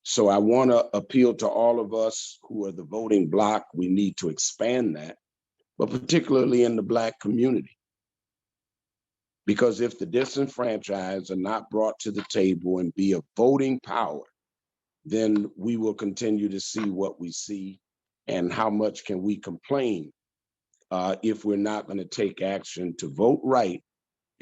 So I want to appeal to all of us who are the voting bloc. We need to expand that, but particularly in the Black community. Because if the disenfranchised are not brought to the table and be a voting power, then we will continue to see what we see. And how much can we complain if we're not going to take action to vote right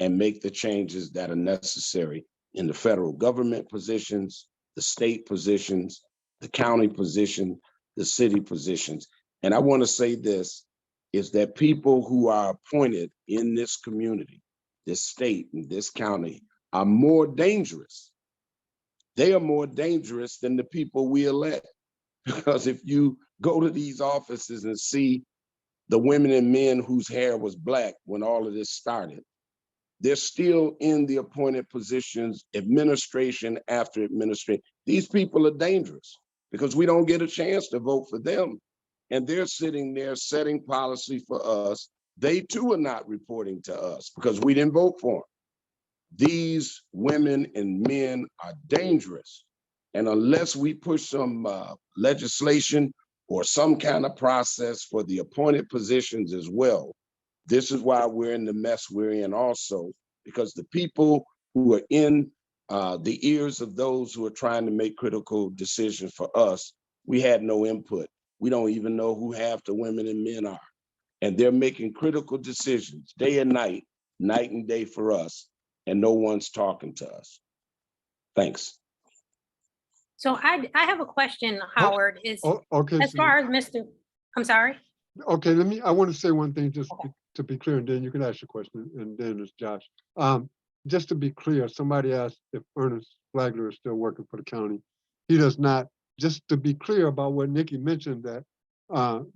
and make the changes that are necessary in the federal government positions, the state positions, the county position, the city positions. And I want to say this, is that people who are appointed in this community, this state and this county, are more dangerous. They are more dangerous than the people we elect. Because if you go to these offices and see the women and men whose hair was Black when all of this started, they're still in the appointed positions, administration after administration. These people are dangerous because we don't get a chance to vote for them. And they're sitting there setting policy for us. They too are not reporting to us because we didn't vote for them. These women and men are dangerous. And unless we push some legislation or some kind of process for the appointed positions as well, this is why we're in the mess we're in also, because the people who are in the ears of those who are trying to make critical decisions for us, we had no input. We don't even know who half the women and men are. And they're making critical decisions day and night and day for us, and no one's talking to us. Thanks. So I have a question, Howard, is Okay. as far as Mr. I'm sorry. Okay, I want to say one thing just Okay. to be clear, and then you can ask your question, and then it's Josh. Just to be clear, somebody asked if Ernest Flagler is still working for the county. He does not. Just to be clear about what Nikki mentioned, that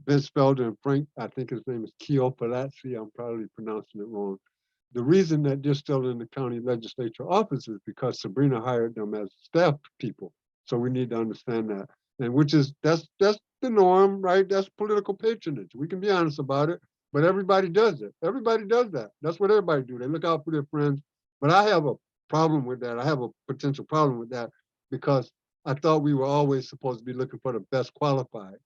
Vince Felder and Frank, I think his name is Keo Palazzi, I'm probably pronouncing it wrong. The reason that they're still in the county legislature office is because Sabrina hired them as staff people. So we need to understand that. And that's the norm, right? That's political patronage. We can be honest about it, but everybody does it. Everybody does that. That's what everybody do. They look out for their friends. But I have a problem with that. I have a potential problem with that because I thought we were always supposed to be looking for the best qualified.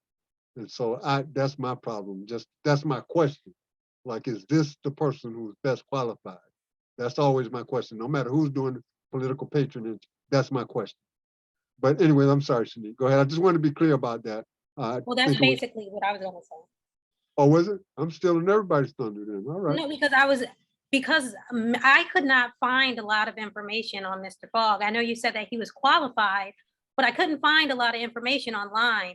And so that's my problem. That's my question. Like, is this the person who's best qualified? That's always my question. No matter who's doing political patronage, that's my question. But anyway, I'm sorry, Shanique. Go ahead. I just want to be clear about that. Well, that's basically what I was going to say. Oh, was it? I'm still in everybody's thunder then. All right. No, because I could not find a lot of information on Mr. Fogg. I know you said that he was qualified, but I couldn't find a lot of information online.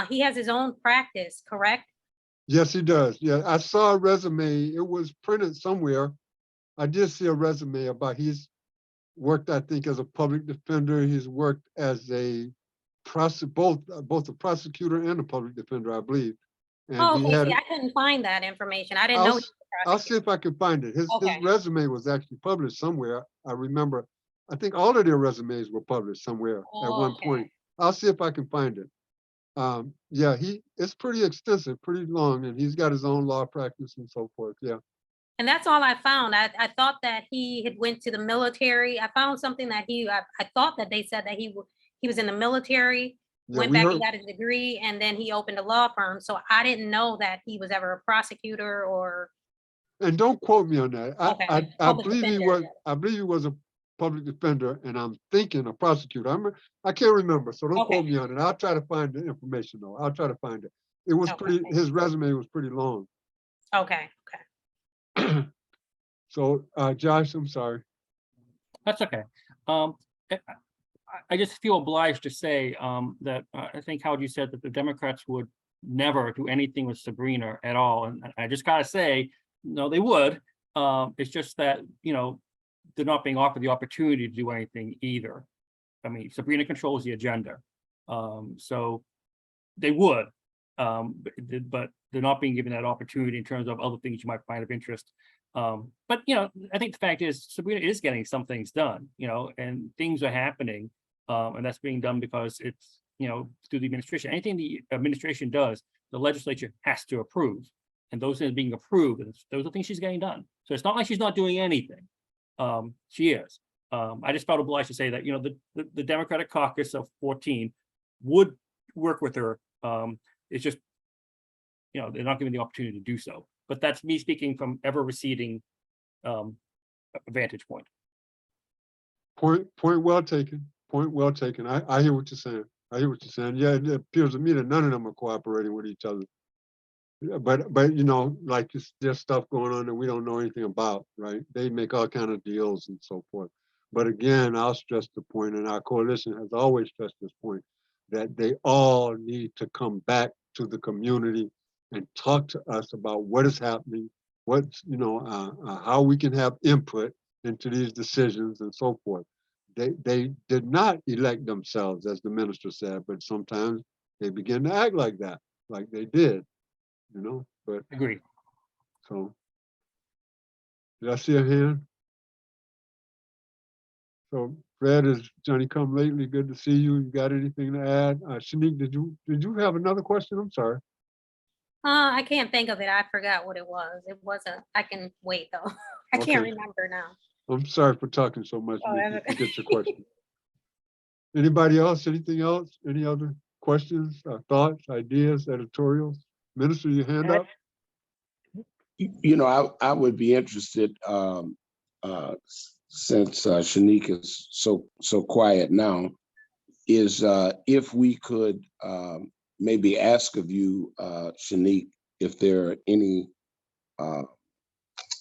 He has his own practice, correct? Yes, he does. Yeah, I saw a resume. It was printed somewhere. I did see a resume about he's worked, I think, as a public defender. He's worked as both a prosecutor and a public defender, I believe. And Oh, okay. See, I couldn't find that information. I didn't know. I'll see if I can find it. His resume was actually published somewhere. I remember, I think all of their resumes were published somewhere at one point. I'll see if I can find it. Yeah, it's pretty extensive, pretty long, and he's got his own law practice and so forth. Yeah. And that's all I found. I thought that he had went to the military. I found something that I thought that they said that he was in the military, went back and got his degree, and then he opened a law firm. So I didn't know that he was ever a prosecutor or. And don't quote me on that. I believe he was. Yeah. I believe he was a public defender, and I'm thinking a prosecutor. I can't remember, so don't quote me on it. I'll try to find the information though. I'll try to find it. It was pretty. His resume was pretty long. Okay. So, Josh, I'm sorry. That's okay. I just feel obliged to say that I think, Howard, you said that the Democrats would never do anything with Sabrina at all. And I just gotta say, no, they would. It's just that, they're not being offered the opportunity to do anything either. I mean, Sabrina controls the agenda. So they would, but they're not being given that opportunity in terms of other things you might find of interest. But I think the fact is Sabrina is getting some things done, and things are happening, and that's being done because it's through the administration. Anything the administration does, the legislature has to approve, and those things being approved, those are things she's getting done. So it's not like she's not doing anything. She is. I just felt obliged to say that the Democratic caucus of 14 would work with her. It's just they're not given the opportunity to do so. But that's me speaking from ever receding vantage point. Point well taken. Point well taken. I hear what you're saying. Yeah, it appears to me that none of them are cooperating with each other. But like there's stuff going on that we don't know anything about, right? They make all kinds of deals and so forth. But again, I'll stress the point, and our coalition has always stressed this point, that they all need to come back to the community and talk to us about what is happening, how we can have input into these decisions and so forth. They did not elect themselves, as the minister said, but sometimes they begin to act like that, like they did, but Agreed. So did I see a hand? So Fred, is Johnny come lately? Good to see you. You got anything to add? Shanique, did you have another question? I'm sorry. I can't think of it. I forgot what it was. It wasn't. I can wait though. I can't remember now. I'm sorry for talking so much. Oh, Nikki. that's You get your question. Anybody else? Anything else? Any other questions, thoughts, ideas, editorials? Minister, your hand up? You know, I would be interested, since Shanique is so quiet now, is if we could maybe ask of you, Shanique, if there are any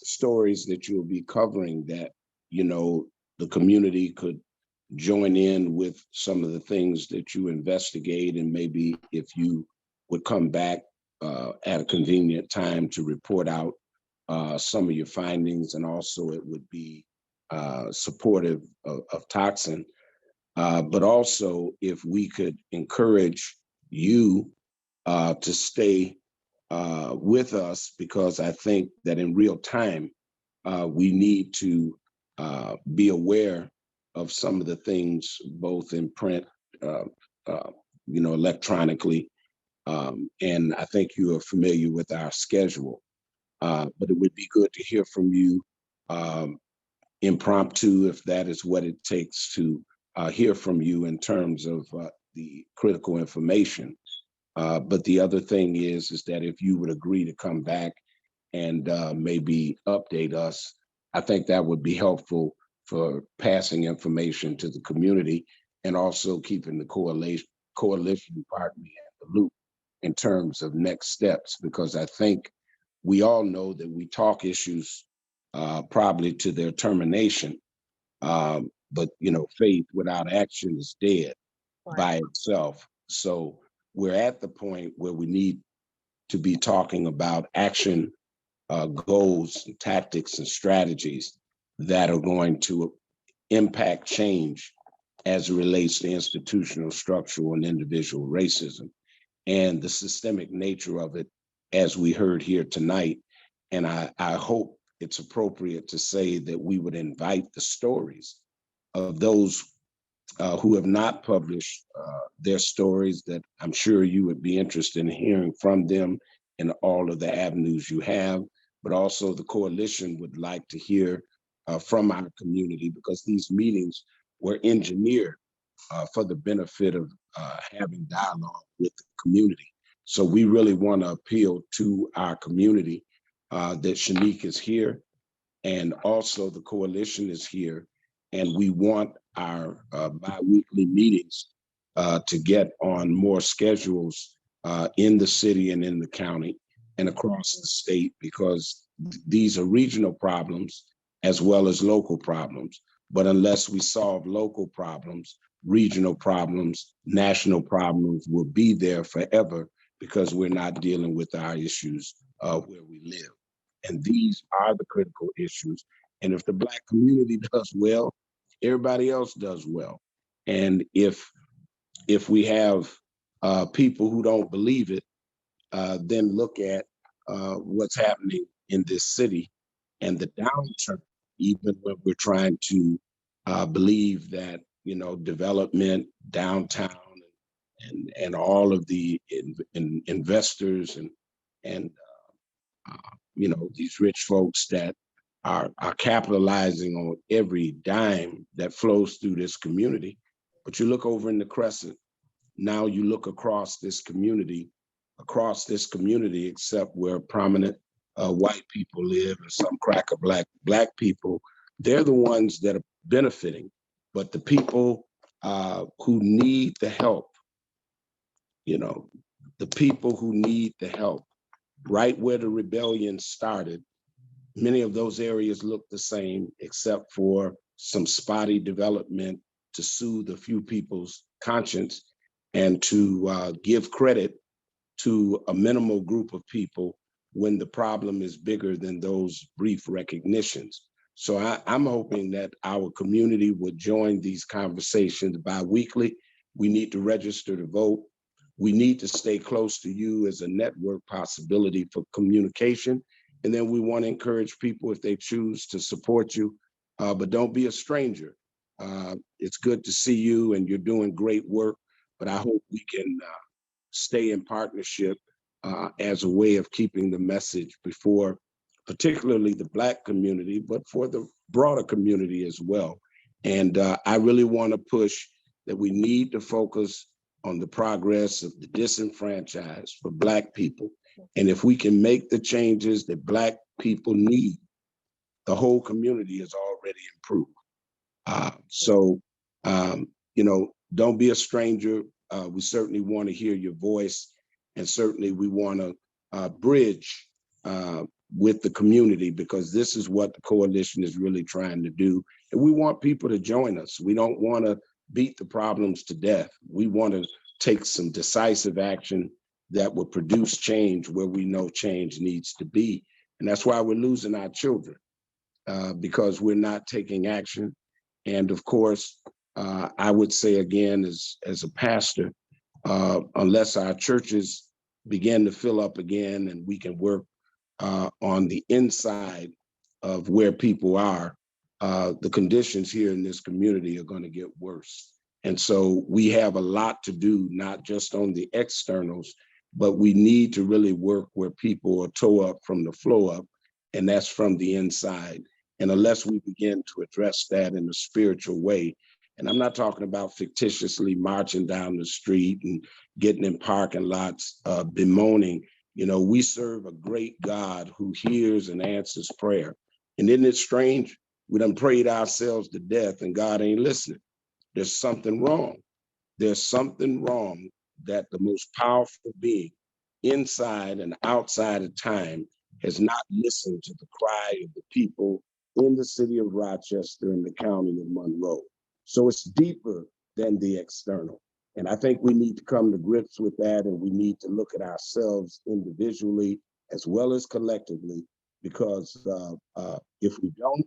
stories that you'll be covering that, you know, the community could join in with some of the things that you investigate, and maybe if you would come back at a convenient time to report out some of your findings, and also it would be supportive of Tocsin. But also if we could encourage you to stay with us, because I think that in real time, we need to be aware of some of the things, both in print, you know, electronically. And I think you are familiar with our schedule, but it would be good to hear from you impromptu, if that is what it takes to hear from you in terms of the critical information. But the other thing is that if you would agree to come back and maybe update us, I think that would be helpful for passing information to the community, and also keeping the coalition, pardon me, at the loop in terms of next steps, because I think we all know that we talk issues probably to their termination, but you know, faith without action is dead by itself. So we're at the point where we need to be talking about action, goals, and tactics, and strategies that are going to impact change as it relates to institutional, structural, and individual racism, and the systemic nature of it, as we heard here tonight. And I hope it's appropriate to say that we would invite the stories of those who have not published their stories, that I'm sure you would be interested in hearing from them in all of the avenues you have, but also the coalition would like to hear from our community, because these meetings were engineered for the benefit of having dialogue with the community. So we really want to appeal to our community that Shanique is here, and also the coalition is here, and we want our bi-weekly meetings to get on more schedules in the city and in the county and across the state, because these are regional problems as well as local problems. But unless we solve local problems, regional problems, national problems will be there forever, because we're not dealing with our issues where we live. And these are the critical issues. And if the Black community does well, everybody else does well. And if we have people who don't believe it, then look at what's happening in this city and the downturn, even when we're trying to believe that, you know, development downtown and all of the investors and you know, these rich folks that are capitalizing on every dime that flows through this community. But you look over in the Crescent, now you look across this community, except where prominent white people live and some cracker black people, they're the ones that are benefiting. But the people who need the help, you know, the people who need the help, right where the rebellion started, many of those areas look the same, except for some spotty development to soothe a few people's conscience and to give credit to a minimal group of people when the problem is bigger than those brief recognitions. So I'm hoping that our community would join these conversations bi-weekly. We need to register to vote. We need to stay close to you as a network possibility for communication. And then we want to encourage people, if they choose to support you, but don't be a stranger. It's good to see you and you're doing great work, but I hope we can stay in partnership as a way of keeping the message before particularly the Black community, but for the broader community as well. And I really want to push that we need to focus on the progress of the disenfranchised for Black people. And if we can make the changes that Black people need, the whole community is already improved. You know, don't be a stranger. We certainly want to hear your voice, and certainly we want to bridge with the community, because this is what the coalition is really trying to do. And we want people to join us. We don't want to beat the problems to death. We want to take some decisive action that will produce change where we know change needs to be. And that's why we're losing our children, because we're not taking action. And of course, I would say again, as a pastor, unless our churches begin to fill up again and we can work on the inside of where people are, the conditions here in this community are going to get worse. And so we have a lot to do, not just on the externals, but we need to really work where people are toe up from the flow up, and that's from the inside. And unless we begin to address that in a spiritual way, and I'm not talking about fictitiously marching down the street and getting in parking lots, bemoaning. You know, we serve a great God who hears and answers prayer. And isn't it strange? We done prayed ourselves to death and God ain't listening. There's something wrong. There's something wrong that the most powerful being inside and outside of time has not listened to the cry of the people in the city of Rochester and the county of Monroe. So it's deeper than the external. And I think we need to come to grips with that, and we need to look at ourselves individually as well as collectively, because if we don't,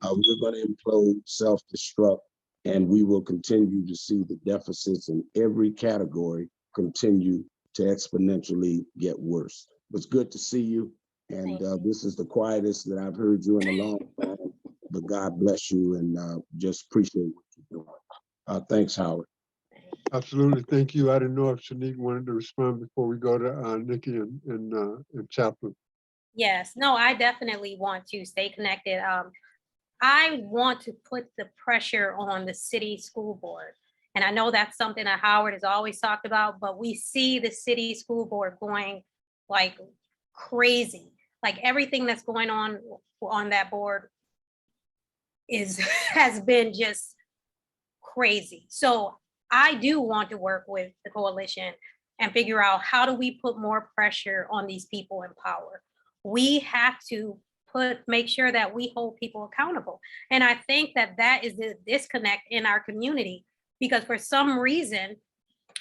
we're going to implode, self-destruct, and we will continue to see the deficits in every category continue to exponentially get worse. It's good to see you. And this is the quietest that I've heard you in a long time, but God bless you, and just appreciate what you're doing. Thanks, Howard. Absolutely, thank you. I didn't know if Shanique wanted to respond before we go to Nikki and Chaplain. Yes, no, I definitely want to stay connected. I want to put the pressure on the city school board. And I know that's something that Howard has always talked about, but we see the city school board going like crazy. Like everything that's going on that board has been just crazy. So I do want to work with the coalition and figure out how do we put more pressure on these people in power. We have to make sure that we hold people accountable. And I think that is the disconnect in our community, because for some reason,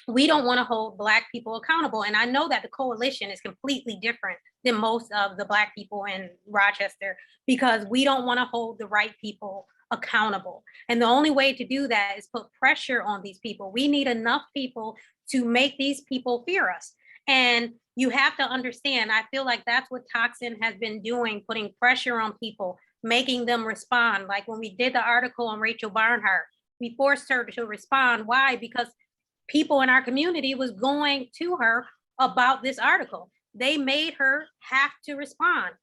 we don't want to hold Black people accountable. And I know that the coalition is completely different than most of the Black people in Rochester, because we don't want to hold the right people accountable. And the only way to do that is put pressure on these people. We need enough people to make these people fear us. And you have to understand, I feel like that's what Tocsin has been doing, putting pressure on people, making them respond. Like when we did the article on Rachel Barnhart, we forced her to respond. Why? Because people in our community was going to her about this article. They made her have to respond.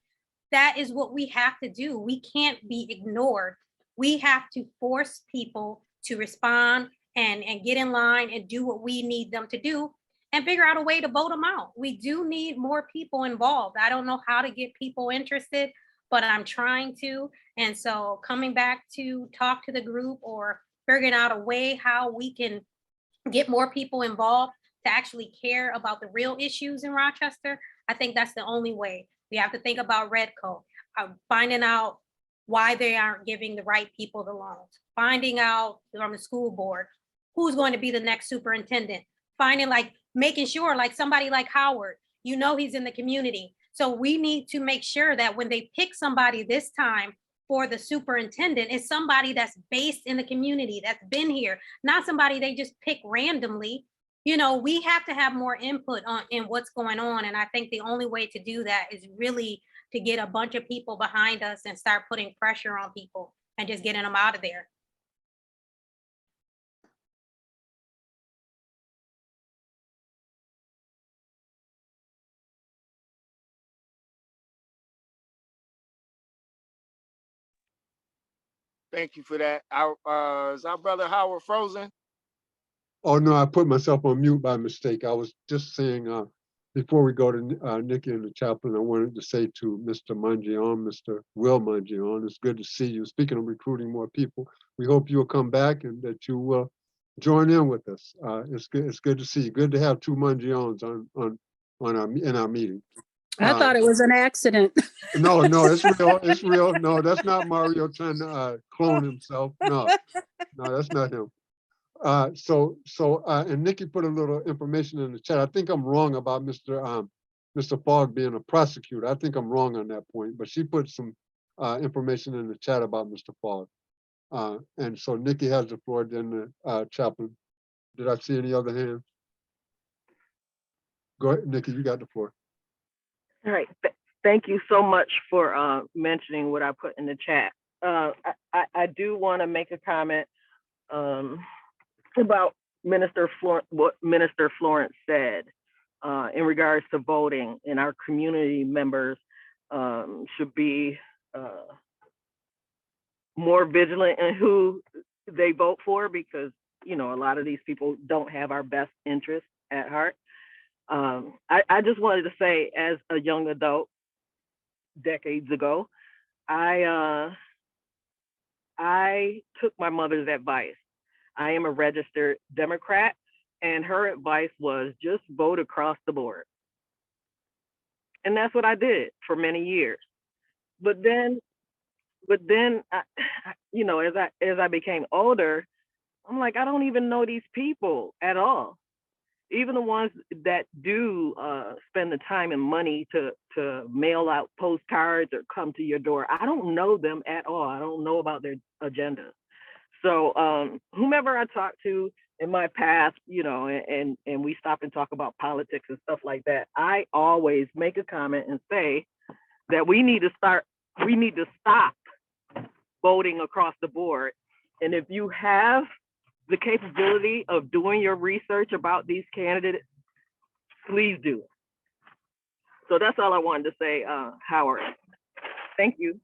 That is what we have to do. We can't be ignored. We have to force people to respond and get in line and do what we need them to do, and figure out a way to vote them out. We do need more people involved. I don't know how to get people interested, but I'm trying to. And so coming back to talk to the group or figuring out a way how we can get more people involved to actually care about the real issues in Rochester, I think that's the only way. We have to think about Redco, finding out why they aren't giving the right people the loans, finding out from the school board who's going to be the next superintendent, making sure like somebody like Howard, he's in the community. So we need to make sure that when they pick somebody this time for the superintendent, it's somebody that's based in the community, that's been here, not somebody they just pick randomly. We have to have more input in what's going on. And I think the only way to do that is really to get a bunch of people behind us and start putting pressure on people and just getting them out of there. Thank you for that. Is our brother Howard frozen? Oh, no, I put myself on mute by mistake. I was just saying, before we go to Nikki and the chaplain, I wanted to say to Mr. Mangione, Mr. Will Mangione, it's good to see you. Speaking of recruiting more people, we hope you'll come back and that you will join in with us. It's good to see you. Good to have two Mangiones in our meeting. I thought it was an accident. No, it's real. It's real. No, that's not Mario trying to clone himself. No, that's not him. And Nikki put a little information in the chat. I think I'm wrong about Mr. Fogg being a prosecutor. I think I'm wrong on that point, but she put some information in the chat about Mr. Fogg. And so Nikki has the floor, then the chaplain. Did I see any other hands? Go ahead, Nikki, you got the floor. All right. Thank you so much for mentioning what I put in the chat. I do want to make a comment about what Minister Florence said in regards to voting, and our community members should be more vigilant in who they vote for, because a lot of these people don't have our best interests at heart. I just wanted to say, as a young adult decades ago, I took my mother's advice. I am a registered Democrat, and her advice was just vote across the board. And that's what I did for many years. But then, as I became older, I'm like, I don't even know these people at all. Even the ones that do spend the time and money to mail out postcards or come to your door, I don't know them at all. I don't know about their agenda. So whomever I talk to in my past, and we stop and talk about politics and stuff like that, I always make a comment and say that we need to stop voting across the board. And if you have the capability of doing your research about these candidates, please do. So that's all I wanted to say, Howard. Thank you.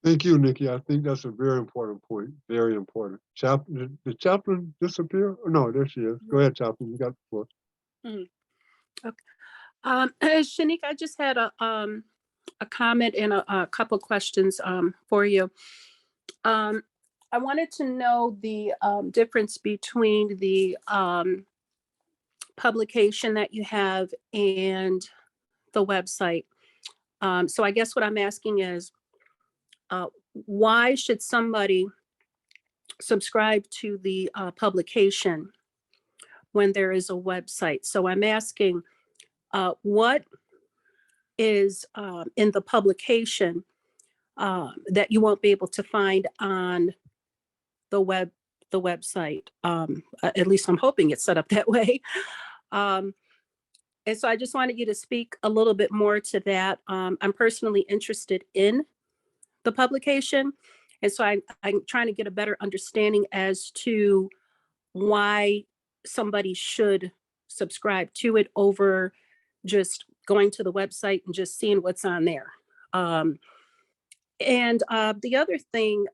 Thank you, Nikki. I think that's a very important point. Very important. Chaplain, did the chaplain disappear? Oh, no, there she is. Go ahead, chaplain. You got the floor. Okay. Shanique, I just had a comment and a couple questions for you. I wanted to know the difference between the publication that you have and the website. So I guess what I'm asking is, why should somebody subscribe to the publication when there is a website? So I'm asking, what is in the publication that you won't be able to find on the website? At least I'm hoping it's set up that way. And so I just wanted you to speak a little bit more to that. I'm personally interested in the publication. And so I'm trying to get a better understanding as to why somebody should subscribe to it over just going to the website and just seeing what's on there. And the other thing,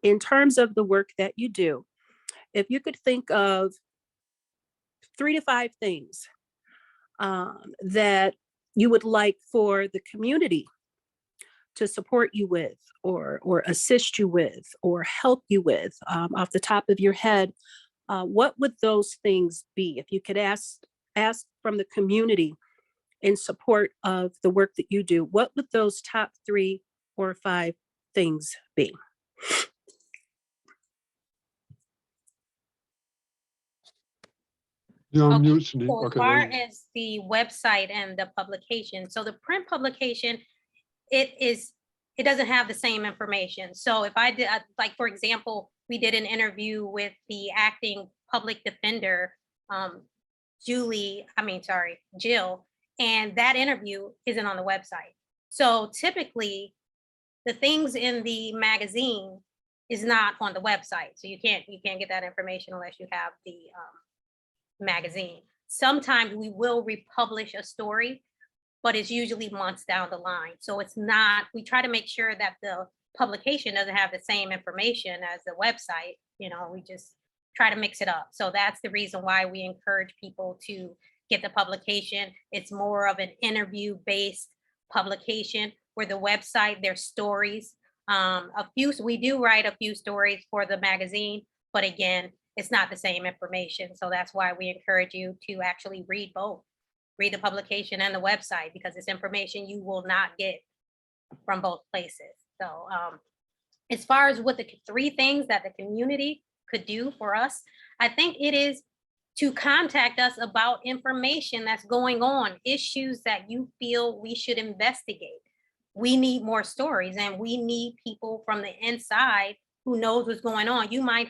in terms of the work that you do, if you could think of 3 to 5 things that you would like for the community to support you with, or assist you with, or help you with, off the top of your head, what would those things be? If you could ask from the community in support of the work that you do, what would those top 3 or 5 things be? You're on Okay, mute, Shanique. so as Okay, far there you as the website and the publication, so the print publication, it doesn't have the same information. So if I did, like, for example, we did an interview with the acting public defender, Jill, and that interview isn't on the website. So typically, the things in the magazine is not on the website. So you can't get that information unless you have the magazine. Sometimes we will republish a story, but it's usually months down the line. So it's not, we try to make sure that the publication doesn't have the same information as the website. We just try to mix it up. So that's the reason why we encourage people to get the publication. It's more of an interview based publication, where the website, there's stories. We do write a few stories for the magazine, but again, it's not the same information. So that's why we encourage you to actually read both. Read the publication and the website, because it's information you will not get from both places. So as far as what the 3 things that the community could do for us, I think it is to contact us about information that's going on, issues that you feel we should investigate. We need more stories, and we need people from the inside who knows what's going on. You might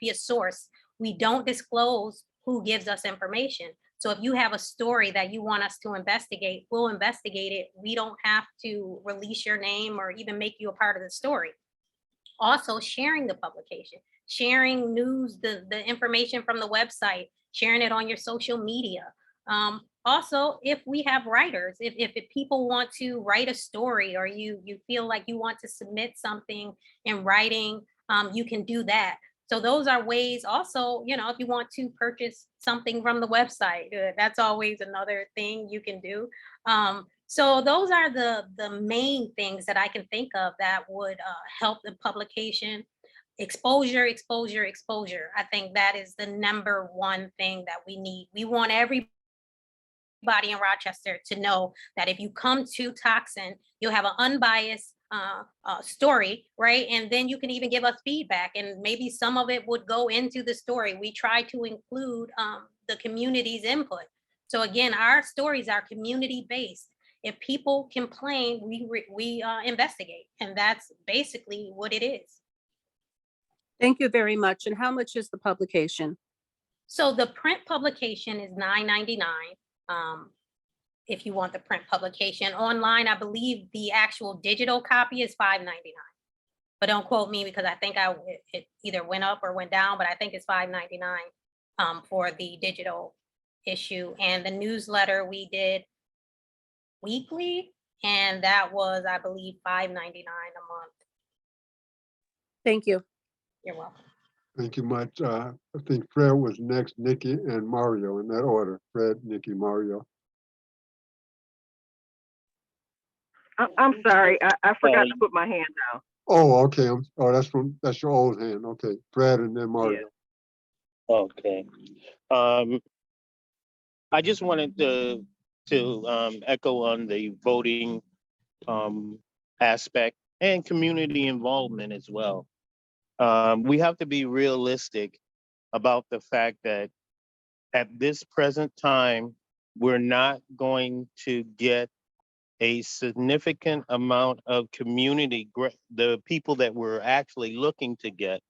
be a source. We don't disclose who gives us information. So if you have a story that you want us to investigate, we'll investigate it. We don't have to release your name or even make you a part of the story. Also, sharing the publication, sharing news, the information from the website, sharing it on your social media. Also, if we have writers, if people want to write a story, or you feel like you want to submit something in writing, you can do that. So those are ways. Also, if you want to purchase something from the website, that's always another thing you can do. So those are the main things that I can think of that would help the publication. Exposure. I think that is the number one thing that we need. We want everybody in Rochester to know that if you come to Tocsin, you'll have an unbiased story, right? And then you can even give us feedback, and maybe some of it would go into the story. We try to include the community's input. So again, our stories are community based. If people complain, we investigate, and that's basically what it is. Thank you very much. And how much is the publication? So the print publication is $9.99. If you want the print publication online, I believe the actual digital copy is $5.99. But don't quote me, because I think it either went up or went down, but I think it's $5.99 for the digital issue. And the newsletter we did weekly, and that was, I believe, $5.99 a month. Thank you. You're welcome. Thank you much. I think Fred was next, Nikki and Mario, in that order. Fred, Nikki, Mario. I'm sorry, I forgot to put my hand down. Oh, okay. That's your old hand. Okay, Fred and then Mario. Okay. I just wanted to echo on the voting aspect and community involvement as well. We have to be realistic about the fact that at this present time, we're not going to get a significant amount of community, the people that we're actually looking to get.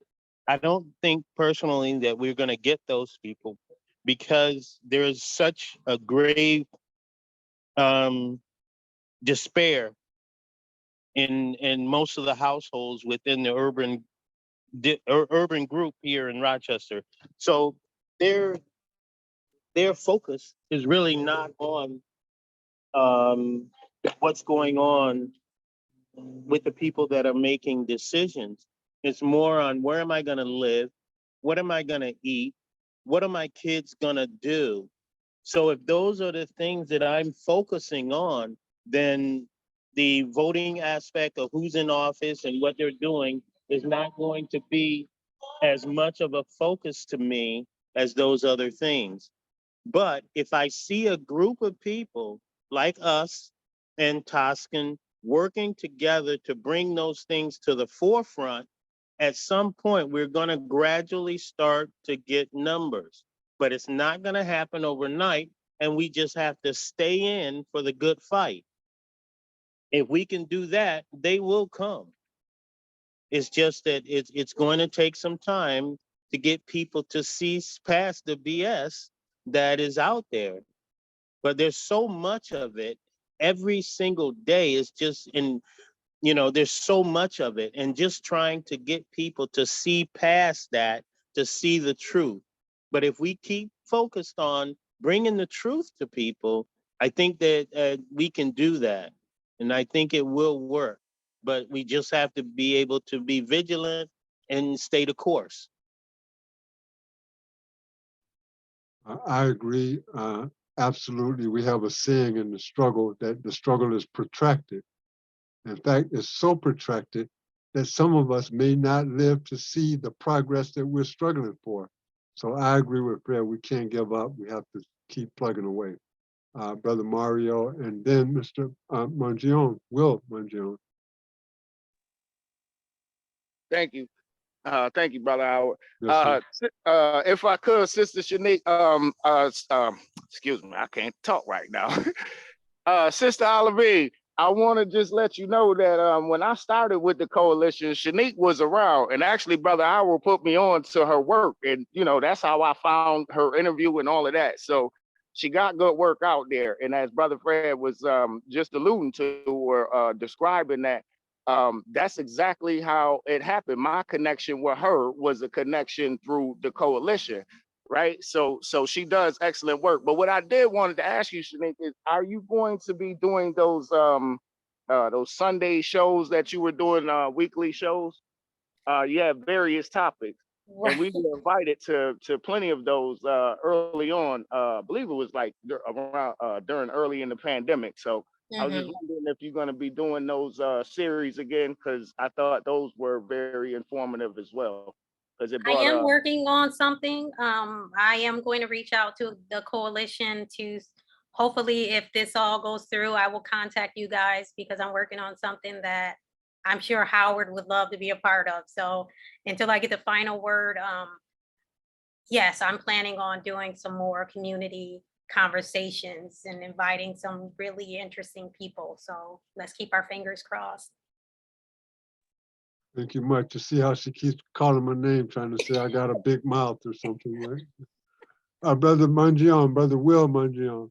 I don't think personally that we're going to get those people, because there's such a grave despair in most of the households within the urban group here in Rochester. So their focus is really not on what's going on with the people that are making decisions. It's more on, where am I going to live? What am I going to eat? What are my kids going to do? So if those are the things that I'm focusing on, then the voting aspect of who's in office and what they're doing is not going to be as much of a focus to me as those other things. But if I see a group of people like us and Tocsin working together to bring those things to the forefront, at some point, we're going to gradually start to get numbers, but it's not going to happen overnight. And we just have to stay in for the good fight. If we can do that, they will come. It's just that it's going to take some time to get people to see past the BS that is out there. But there's so much of it every single day. Is just there's so much of it, and just trying to get people to see past that, to see the truth. But if we keep focused on bringing the truth to people, I think that we can do that. And I think it will work. but we just have to be able to be vigilant and stay the course. I agree. Absolutely. We have a saying in the struggle that the struggle is protracted. In fact, it's so protracted that some of us may not live to see the progress that we're struggling for. So I agree with Fred. We can't give up. We have to keep plugging away. Brother Mario, and then Mr. Mangione, Will Mangione. Thank you. Thank you, Brother Howard. Yes, sir. If I could, Sister Shanique, excuse me, I can't talk right now. Sister Olivine, I want to just let you know that when I started with the coalition, Shanique was around, and actually Brother Howard put me on to her work, and that's how I found her interview and all of that. So she got good work out there, and as Brother Fred was just alluding to or describing that, that's exactly how it happened. My connection with her was a connection through the coalition. Right. So she does excellent work. But what I did wanted to ask you, Shanique, is are you going to be doing those Sunday shows that you were doing, weekly shows? You have various topics. Right. And we were invited to plenty of those early on. I believe it was like around during early in the pandemic. So I was just wondering if you're going to be doing those series again, because I thought those were very informative as well. Because it I brought am working on something. I am going to reach out to the coalition to hopefully, if this all goes through, I will contact you guys because I'm working on something that I'm sure Howard would love to be a part of. So until I get the final word, yes, I'm planning on doing some more community conversations and inviting some really interesting people. So let's keep our fingers crossed. Thank you much. To see how she keeps calling my name, trying to say I got a big mouth or something, right? Brother Mangione, Brother Will Mangione.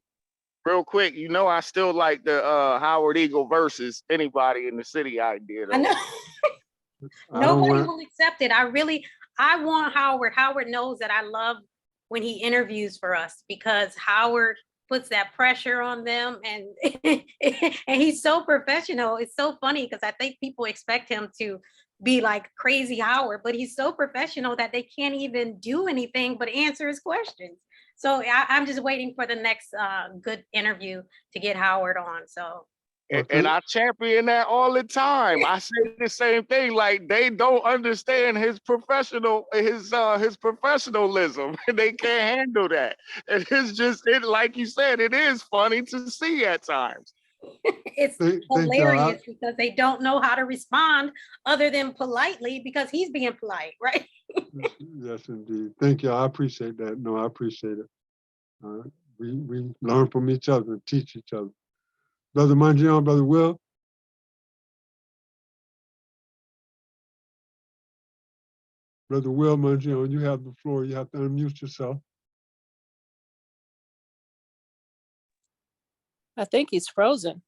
real quick, I still like the Howard Eagle versus anybody in the city idea. I know. I don't Nobody want, will accept it. I want Howard. Howard knows that I love when he interviews for us because Howard puts that pressure on them and and he's so professional. It's so funny because I think people expect him to be like crazy Howard, but he's so professional that they can't even do anything but answer his questions. So I'm just waiting for the next good interview to get Howard on. So And I champion that all the time. I say the same thing. Like they don't understand his professionalism. They can't handle that. And it's just like you said, it is funny to see at times. it's hilarious because they don't know how to respond other than politely because he's being polite, right? Yes, indeed. Thank you. I appreciate that. No, I appreciate it. We learn from each other and teach each other. Brother Mangione, Brother Will. Brother Will Mangione, you have the floor. You have to unmute yourself. I think he's frozen.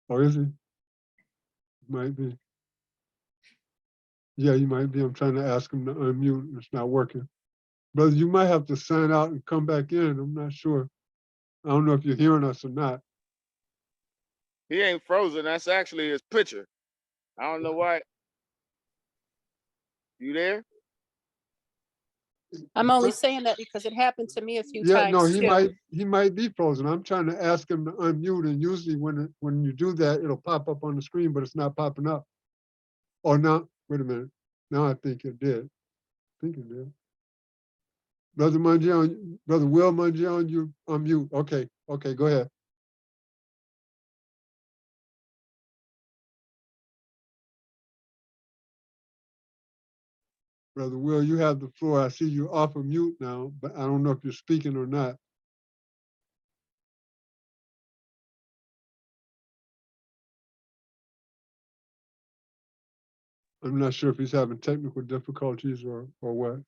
Or is he? Might be. Yeah, you might be. I'm trying to ask him to unmute. It's not working. Brother, you might have to sign out and come back in. I'm not sure. I don't know if you're hearing us or not. He ain't frozen. That's actually his picture. I don't know why. You there? I'm only saying that because it happened to me a few Yeah, times no, too. he might be frozen. I'm trying to ask him to unmute, and usually when you do that, it'll pop up on the screen, but it's not popping up. Oh, now, wait a minute. Now I think it did. I think it did. Brother Mangione, Brother Will Mangione, you unmute. Okay, go ahead. Brother Will, you have the floor. I see you off of mute now, but I don't know if you're speaking or not. I'm not sure if he's having technical difficulties or what.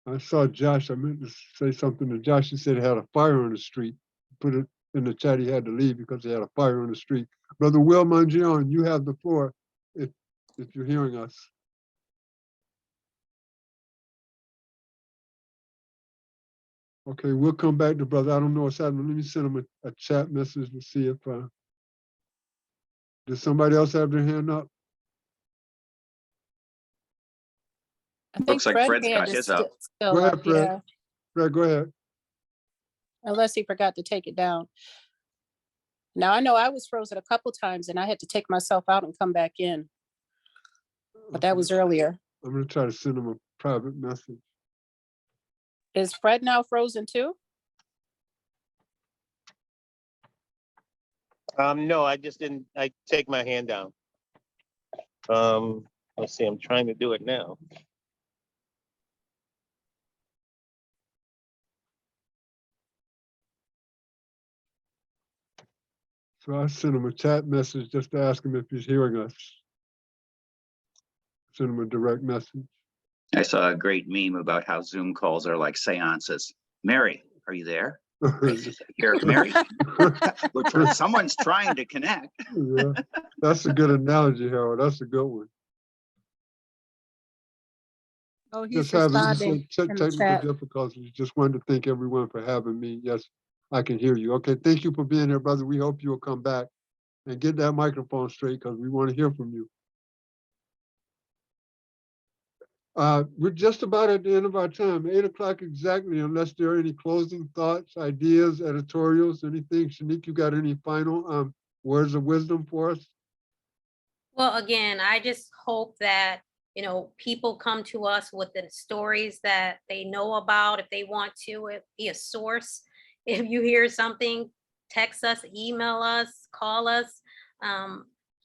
I saw Josh. I meant to say something to Josh. He said he had a fire on the street. Put it in the chat. He had to leave because he had a fire on the street. Brother Will Mangione, you have the floor if you're hearing us. Okay, we'll come back to brother. I don't know what's happening. Let me send him a chat message to see if Does somebody else have their hand up? I think Looks like Fred's hand got is his up. still Go up, ahead, Fred. yeah, Fred, go ahead. unless he forgot to take it down. Now, I know I was frozen a couple times and I had to take myself out and come back in, but that was earlier. I'm gonna try to send him a private message. Is Fred now frozen too? No, I just didn't, I take my hand down. Let's see, I'm trying to do it now. So I sent him a chat message just to ask him if he's hearing us. Send him a direct message. I saw a great meme about how Zoom calls are like seances. Mary, are you there? Here, Mary. Someone's trying to connect. Yeah, that's a good analogy, Harold. That's a good one. Oh, he's Just having responding some in the technical chat. difficulties. Just wanted to thank everyone for having me. Yes, I can hear you. Okay, thank you for being here, brother. We hope you will come back and get that microphone straight because we want to hear from you. We're just about at the end of our time, 8 o'clock exactly, unless there are any closing thoughts, ideas, editorials, anything. Shanique, you got any final words of wisdom for us? Well, again, I just hope that, you know, people come to us with the stories that they know about. If they want to be a source, if you hear something, text us, email us, call us,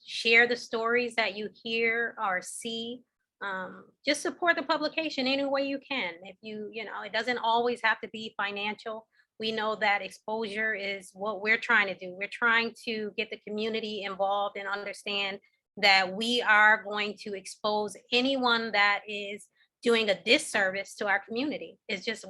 share the stories that you hear or see. Just support the publication any way you can. If you know, it doesn't always have to be financial. We know that exposure is what we're trying to do. We're trying to get the community involved and understand that we are going to expose anyone that is doing a disservice to our community. It's just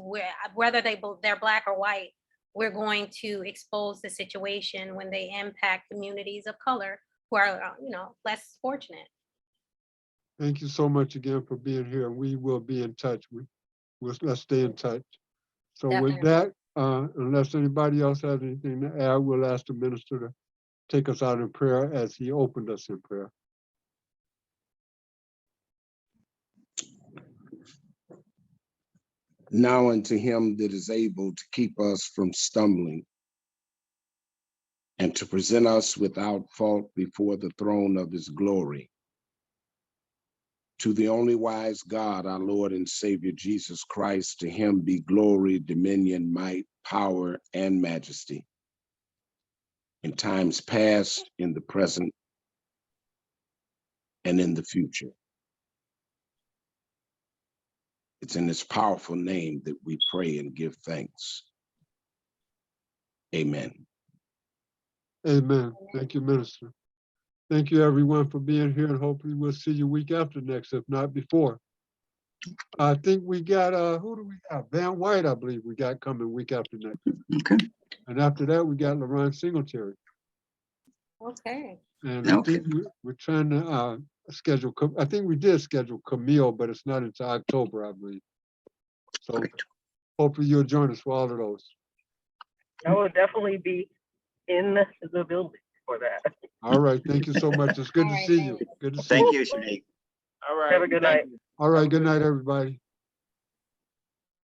whether they're Black or white, we're going to expose the situation when they impact communities of color who are, you know, less fortunate. Thank you so much again for being here. We will be in touch. Let's stay in touch. So with Definitely. that, unless anybody else has anything to add, we'll ask the minister to take us out in prayer as he opened us in prayer. Now unto him that is able to keep us from stumbling and to present us without fault before the throne of his glory. To the only wise God, our Lord and Savior, Jesus Christ, to him be glory, dominion, might, power, and majesty in times past, in the present, and in the future. It's in his powerful name that we pray and give thanks. Amen. Amen. Thank you, Minister. Thank you, everyone, for being here, and hopefully we'll see you week after next, if not before. I think we got, who do we have? Van White, I believe we got coming week after next. Okay. And after that, we got LaRon Singletary. Okay. And I think we're trying to schedule, I think we did schedule Camille, but it's not until October, I believe. So Great. hopefully you'll join us for all of those. I will definitely be in the building for that. All right. Thank you so much. It's good All to right, see thank you. you. Good to see Thank you. you, Shanique. All right. Have a good thank night. you. All right. Good night, everybody.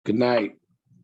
Good night.